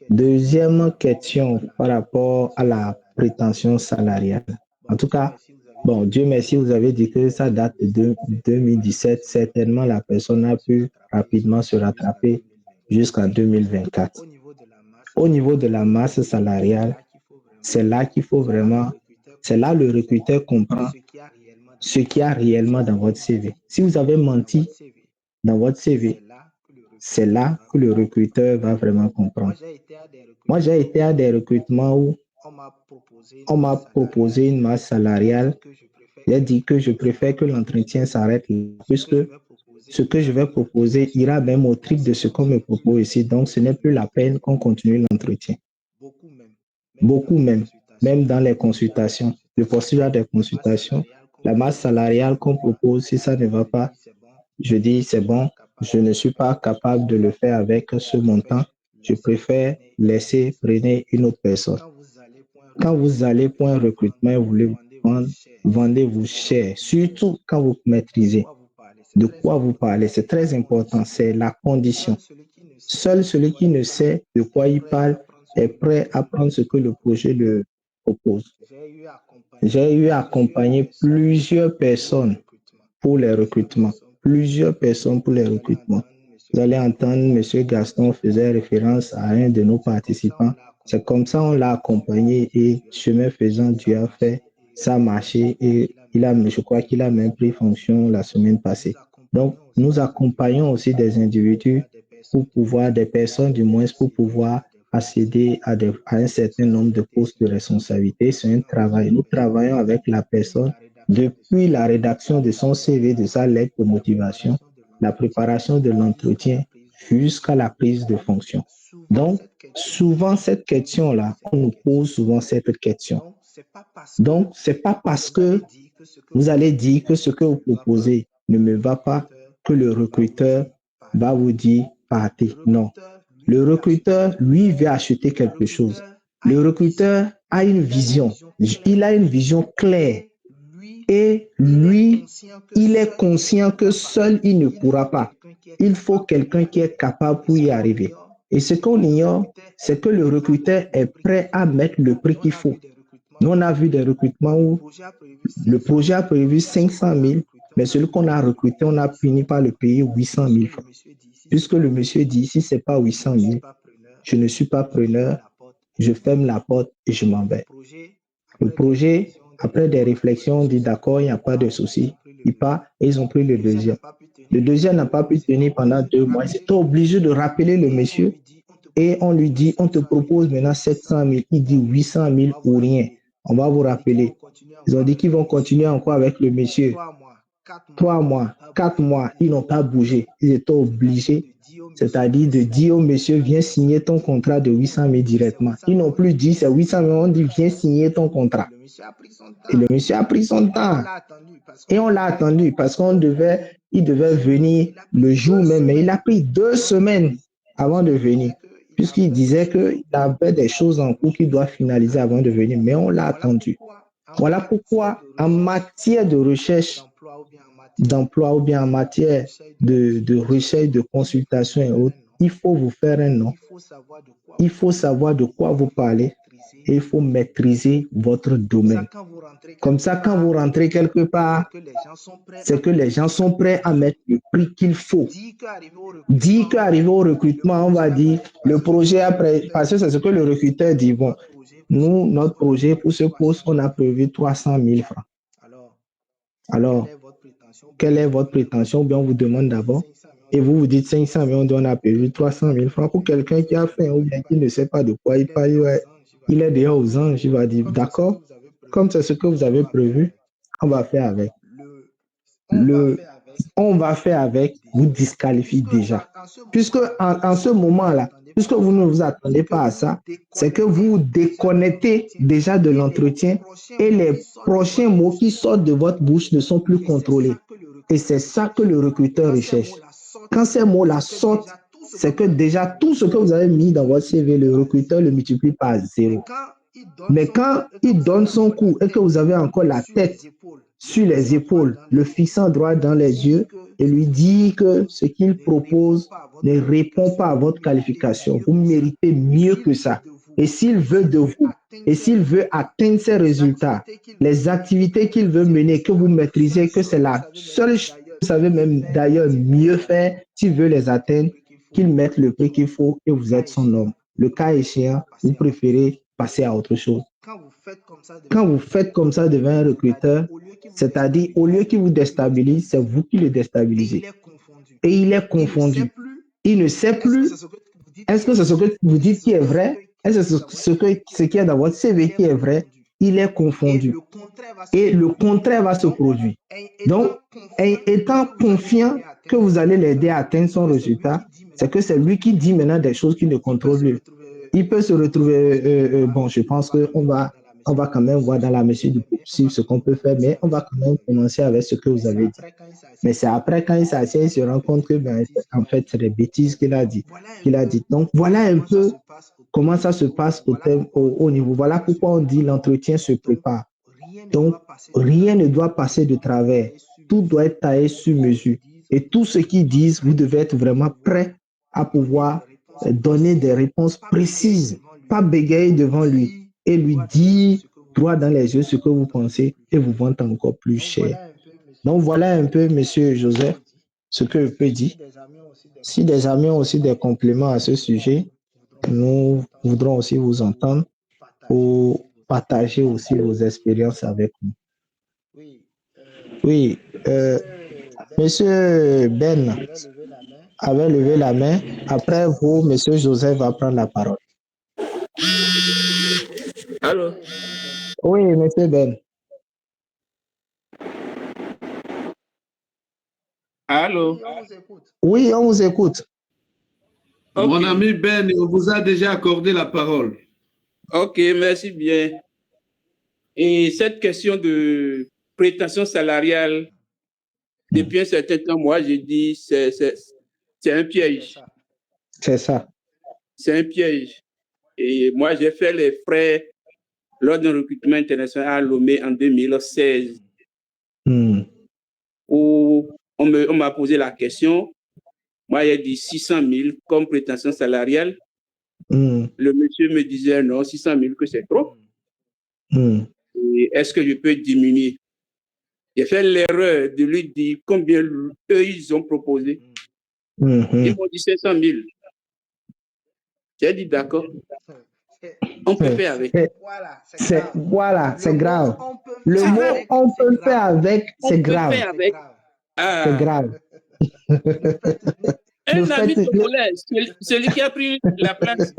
Deuxième question par rapport à la prétention salariale. En tout cas, bon, Dieu merci, vous avez dit que ça date de 2017. Certainement, la personne a pu rapidement se rattraper jusqu'en 2024. Au niveau de la masse salariale, c'est là qu'il faut vraiment, c'est là le recruteur comprend ce qu'il y a réellement dans votre CV. Si vous avez menti dans votre CV, c'est là que le recruteur va vraiment comprendre. Moi, j'ai été à des recrutements où on m'a proposé une masse salariale. J'ai dit que je préfère que l'entretien s'arrête là, puisque ce que je vais proposer ira même au triple de ce qu'on me propose ici. Donc, ce n'est plus la peine qu'on continue l'entretien. Beaucoup même, même dans les consultations. Je postule à des consultations. La masse salariale qu'on propose, si ça ne va pas, je dis c'est bon, je ne suis pas capable de le faire avec ce montant. Je préfère laisser prenez une autre personne. Quand vous allez pour un recrutement et vous voulez vendre, vendez-vous cher, surtout quand vous maîtrisez de quoi vous parlez. C'est très important, c'est la condition. Seul celui qui ne sait de quoi il parle est prêt à prendre ce que le projet le propose. J'ai eu à accompagner plusieurs personnes pour les recrutements. Plusieurs personnes pour les recrutements. Vous allez entendre, M. Gaston faisait référence à un de nos participants. C'est comme ça on l'a accompagné et chemin faisant, Dieu a fait, ça a marché et je crois qu'il a même pris fonction la semaine passée. Donc, nous accompagnons aussi des individus pour pouvoir, des personnes du moins, pour pouvoir accéder à un certain nombre de postes de responsabilité. C'est un travail. Nous travaillons avec la personne depuis la rédaction de son CV, de sa lettre de motivation, la préparation de l'entretien jusqu'à la prise de fonction. Donc, souvent cette question-là, on nous pose souvent cette question. Donc, ce n'est pas parce que vous allez dire que ce que vous proposez ne me va pas que le recruteur va vous dire partez. Non. Le recruteur, lui, veut acheter quelque chose. Le recruteur a une vision. Il a une vision claire. Et lui, il est conscient que seul, il ne pourra pas. Il faut quelqu'un qui est capable pour y arriver. Et ce qu'on ignore, c'est que le recruteur est prêt à mettre le prix qu'il faut. Nous, on a vu des recrutements où le projet a prévu 500 000, mais celui qu'on a recruté, on a fini par le payer 800 000 francs. Puisque le monsieur dit, si ce n'est pas 800 000, je ne suis pas preneur, je ferme la porte et je m'en vais. Le projet, après des réflexions, on dit d'accord, il n'y a pas de souci. Il part et ils ont pris le deuxième. Le deuxième n'a pas pu tenir pendant 2 mois. Ils étaient obligés de rappeler le monsieur et on lui dit, on te propose maintenant 700 000. Il dit 800 000 ou rien. On va vous rappeler. Ils ont dit qu'ils vont continuer encore avec le monsieur. 3 mois, 4 mois, ils n'ont pas bougé. Ils étaient obligés, c'est-à-dire de dire au monsieur, viens signer ton contrat de 800 000 directement. Ils n'ont plus dit c'est 800 000, on dit viens signer ton contrat. Et le monsieur a pris son temps. Et on l'a attendu parce il devait venir le jour même, mais il a pris 2 semaines avant de venir, puisqu'il disait qu'il avait des choses en cours qu'il doit finaliser avant de venir, mais on l'a attendu. Voilà pourquoi, en matière de recherche d'emploi ou bien en matière de recherche, de consultation et autres, il faut vous faire un nom. Il faut savoir de quoi vous parlez et il faut maîtriser votre domaine. Comme ça, quand vous rentrez quelque part, c'est que les gens sont prêts à mettre le prix qu'il faut. Dire qu'arrivé au recrutement, on va dire le projet après, parce que c'est ce que le recruteur dit. Bon, nous, notre projet pour ce poste, on a prévu 300 000 francs. Alors, quelle est votre prétention? Bien, on vous demande d'abord et vous vous dites 500 000, on dit on a prévu 300 000 francs pour quelqu'un qui a faim ou bien qui ne sait pas de quoi il parle. Ouais, il est déjà aux anges, il va dire d'accord, comme c'est ce que vous avez prévu, on va faire avec. On va faire avec vous disqualifie déjà. Puisque en ce moment-là, puisque vous ne vous attendez pas à ça, c'est que vous déconnectez déjà de l'entretien et les prochains mots qui sortent de votre bouche ne sont plus contrôlés. Et c'est ça que le recruteur recherche. Quand ces mots-là sortent, c'est que déjà tout ce que vous avez mis dans votre CV, le recruteur le multiplie par 0. Mais quand il donne son coup et que vous avez encore la tête sur les épaules, le fixant droit dans les yeux et lui dit que ce qu'il propose ne répond pas à votre qualification. Vous méritez mieux que ça. Et s'il veut de vous, et s'il veut atteindre ces résultats, les activités qu'il veut mener, que vous maîtrisez, que c'est la seule chose que vous savez même d'ailleurs mieux faire, s'il veut les atteindre, qu'il mette le prix qu'il faut et vous êtes son homme. Le cas échéant, vous préférez passer à autre chose. Quand vous faites comme ça devant un recruteur, c'est-à-dire au lieu qu'il vous déstabilise, c'est vous qui le déstabilisez. Et il est confondu. Il ne sait plus. Est-ce que c'est ce que vous dites qui est vrai? Est-ce que ce qui est dans votre CV qui est vrai? Il est confondu. Et le contraire va se produire. Donc, étant confiant que vous allez l'aider à atteindre son résultat, c'est que c'est lui qui dit maintenant des choses qu'il ne contrôle plus. Il peut se retrouver, bon, je pense qu'on va quand même voir dans la mesure du possible ce qu'on peut faire, mais on va quand même commencer avec ce que vous avez dit. Mais c'est après, quand il s'assied, il se rend compte que, ben, en fait, c'est des bêtises qu'il a dit. Donc, voilà un peu comment ça se passe au niveau. Voilà pourquoi on dit l'entretien se prépare. Donc, rien ne doit passer de travers. Tout doit être taillé sur mesure. Et tout ce qu'ils disent, vous devez être vraiment prêt à pouvoir donner des réponses précises, pas bégayer devant lui et lui dire droit dans les yeux ce que vous pensez et vous vendre encore plus cher. Donc, voilà un peu, monsieur Joseph, ce que je peux dire. Si des amis ont aussi des compléments à ce sujet, nous voudrons aussi vous entendre pour partager aussi vos expériences avec nous. Oui, monsieur Ben avait levé la main. Après vous, monsieur Joseph va prendre la parole. Allô? Oui, monsieur Ben. Allô? Oui, on vous écoute. Okay. Mon ami Ben, on vous a déjà accordé la parole. Ok, merci bien. Et cette question de prétention salariale, depuis un certain temps, moi, j'ai dit c'est un piège. C'est ça. C'est un piège. Et moi, j'ai fait les frais lors d'un recrutement international à Lomé en 2016, où on m'a posé la question. Moi, j'ai dit 600 000 comme prétention salariale. Le monsieur me disait non, 600 000, que c'est trop. Est-ce que je peux diminuer? J'ai fait l'erreur de lui dire combien eux, ils ont proposé. Ils m'ont dit 500 000. J'ai dit d'accord. On peut faire avec. Voilà, c'est grave. Le mot on peut faire avec, c'est grave. C'est grave. Un ami congolais, celui qui a pris la place,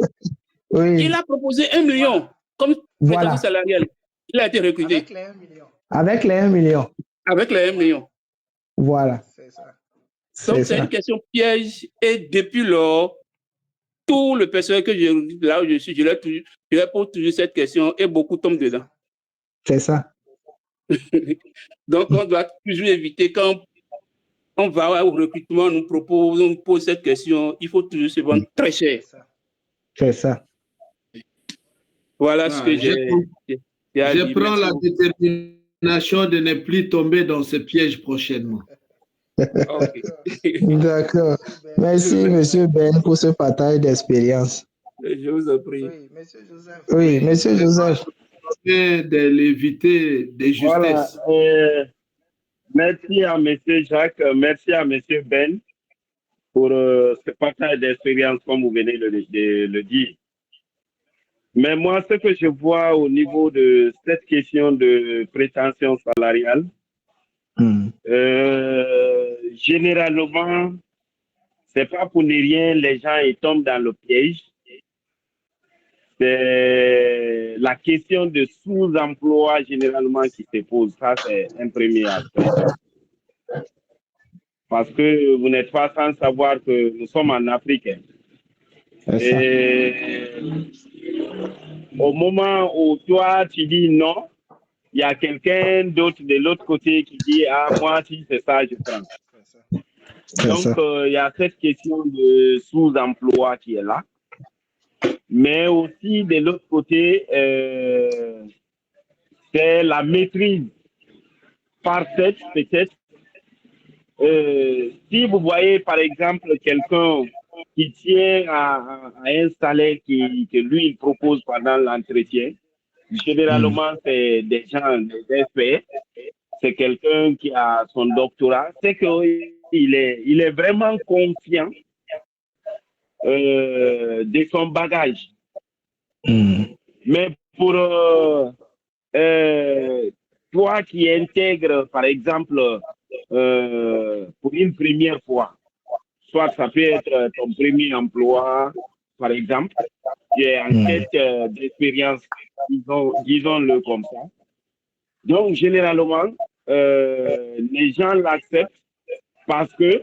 oui. Il a proposé 1 million comme prétention salariale. Il a été recruté. Avec les 1 million. Avec les 1 million. Voilà. Donc, c'est une question piège. Et depuis lors, tout le personnel que là où je suis, je leur pose toujours cette question et beaucoup tombent dedans. C'est ça. Donc, on doit toujours éviter quand on va au recrutement, on nous pose cette question, il faut toujours se vendre très cher. C'est ça. Voilà ce que j'ai dit. Je prends la détermination de ne plus tomber dans ce piège prochainement. Okay. D'accord. Merci, monsieur Ben, pour ce partage d'expérience. Je vous en prie. Oui, monsieur Joseph. De l'éviter de justesse. Voilà. Merci à monsieur Jacques, merci à monsieur Ben pour ce partage d'expérience, comme vous venez de le dire. Mais moi, ce que je vois au niveau de cette question de prétention salariale, généralement, c'est pas pour ne rien, les gens ils tombent dans le piège. C'est la question de sous-emploi généralement qui se pose. Ça, c'est un premier aspect. Parce que vous n'êtes pas sans savoir que nous sommes en Afrique. Et au moment où toi, tu dis non, il y a quelqu'un d'autre de l'autre côté qui dit « Ah, moi, si c'est ça, je prends ». Donc, il y a cette question de sous-emploi qui est là. Mais aussi, de l'autre côté, c'est la maîtrise parfaite, peut-être. Si vous voyez, par exemple, quelqu'un qui tient à un salaire que lui, il propose pendant l'entretien, généralement, c'est des gens, des experts. C'est quelqu'un qui a son doctorat. C'est qu'il est vraiment confiant de son bagage. Mais pour toi qui intègres, par exemple, pour une première fois, soit ça peut être ton premier emploi, par exemple, tu es en quête d'expérience, disons-le comme ça. Donc, généralement, les gens l'acceptent parce que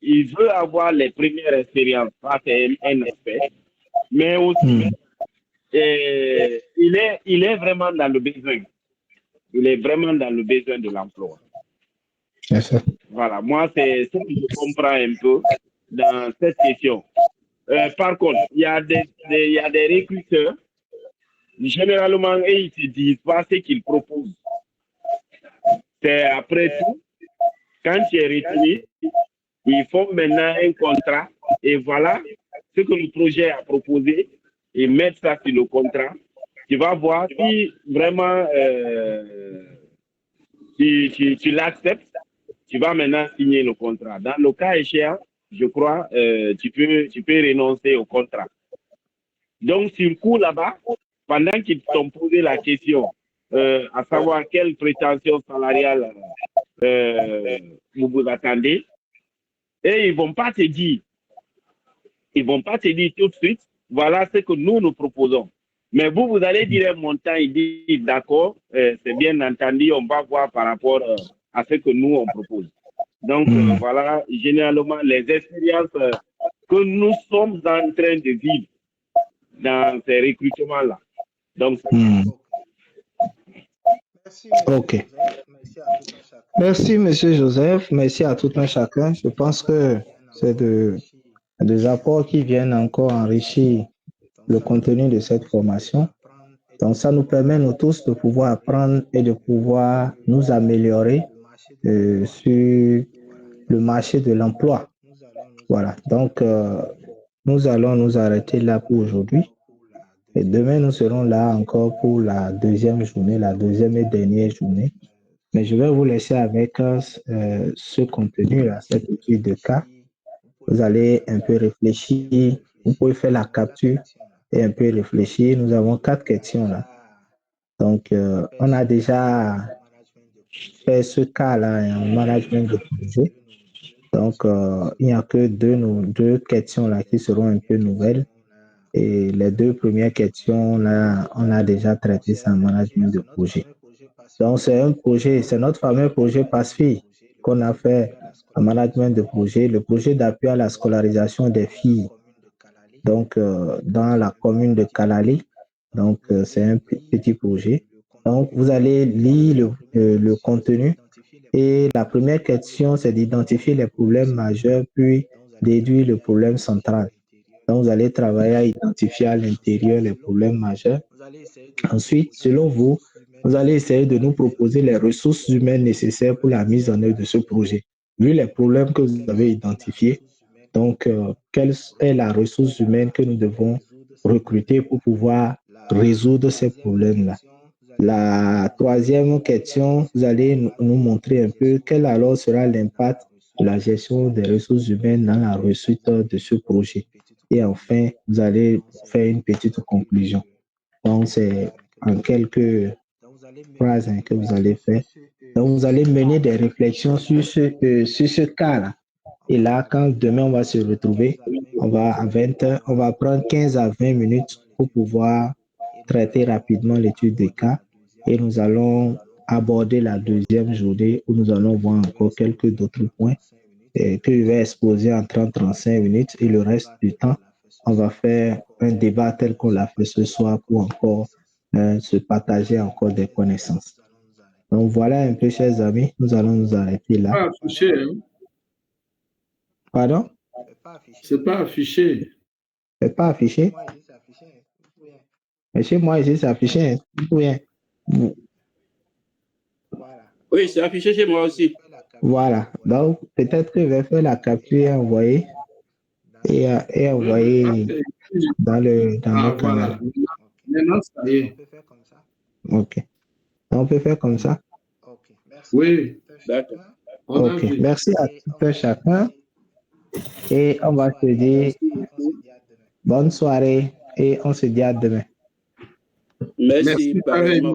il veut avoir les premières expériences. Ça, c'est un aspect. Mais aussi, il est vraiment dans le besoin. Il est vraiment dans le besoin de l'emploi. Voilà, moi, c'est ce que je comprends un peu dans cette question. Par contre, il y a des recruteurs, généralement, ils ne se disent pas ce qu'ils proposent. C'est après tout, quand tu es retenu, ils font maintenant un contrat et voilà ce que le projet a proposé et mettre ça sur le contrat. Tu vas voir si vraiment tu l'acceptes, tu vas maintenant signer le contrat. Dans le cas échéant, je crois, tu peux renoncer au contrat. Donc, sur le coup là-bas, pendant qu'ils t'ont posé la question, à savoir quelle prétention salariale vous vous attendez, et ils ne vont pas te dire tout de suite, voilà ce que nous proposons. Mais vous allez dire un montant, ils disent d'accord, c'est bien entendu, on va voir par rapport à ce que nous, on propose. Donc, voilà, généralement, les expériences que nous sommes en train de vivre dans ces recrutements-là. Donc, ok. Merci, Monsieur Joseph. Merci à tout un chacun. Je pense que c'est des apports qui viennent encore enrichir le contenu de cette formation. Donc, ça nous permet, nous tous, de pouvoir apprendre et de pouvoir nous améliorer sur le marché de l'emploi. Voilà. Donc, nous allons nous arrêter là pour aujourd'hui. Et demain, nous serons là encore pour la deuxième journée, la deuxième et dernière journée. Mais je vais vous laisser avec ce contenu-là, cette étude de cas. Vous allez un peu réfléchir. Vous pouvez faire la capture et un peu réfléchir. Nous avons 4 questions là. Donc, on a déjà fait ce cas-là en management de projet. Donc, il n'y a que deux questions là qui seront un peu nouvelles. Et les 2 premières questions là, on a déjà traité ça en management de projet. Donc, c'est un projet, c'est notre fameux projet PASFI qu'on a fait en management de projet, le projet d'appui à la scolarisation des filles. Donc, dans la commune de Kalali. Donc, c'est un petit projet. Donc, vous allez lire le contenu. Et la première question, c'est d'identifier les problèmes majeurs, puis déduire le problème central. Donc, vous allez travailler à identifier à l'intérieur les problèmes majeurs. Ensuite, selon vous, vous allez essayer de nous proposer les ressources humaines nécessaires pour la mise en œuvre de ce projet. Vu les problèmes que vous avez identifiés, donc, quelle est la ressource humaine que nous devons recruter pour pouvoir résoudre ces problèmes-là? La troisième question, vous allez nous montrer un peu quel alors sera l'impact de la gestion des ressources humaines dans la réussite de ce projet. Et enfin, vous allez faire une petite conclusion. Donc, c'est en quelques phrases que vous allez faire. Donc, vous allez mener des réflexions sur ce cas-là. Et là, quand demain on va se retrouver, on va à 20h, on va prendre 15 à 20 minutes pour pouvoir traiter rapidement l'étude des cas. Et nous allons aborder la deuxième journée où nous allons voir encore quelques d'autres points que je vais exposer en 30-35 minutes. Et le reste du temps, on va faire un débat tel qu'on l'a fait ce soir pour encore se partager encore des connaissances. Donc voilà un peu, chers amis, nous allons nous arrêter là. Pas affiché, hein? Pardon? C'est pas affiché. C'est pas affiché? Mais chez moi, ici, c'est affiché. Oui. Oui, c'est affiché chez moi aussi. Voilà. Donc, peut-être que je vais faire la capture et envoyer, dans notre voilà. canal. Maintenant, ça y est. OK. On peut faire comme ça? Oui. D'accord. OK. Merci à tout un chacun. Et on va se dire bonne soirée et on se dit à demain. Merci, pareillement.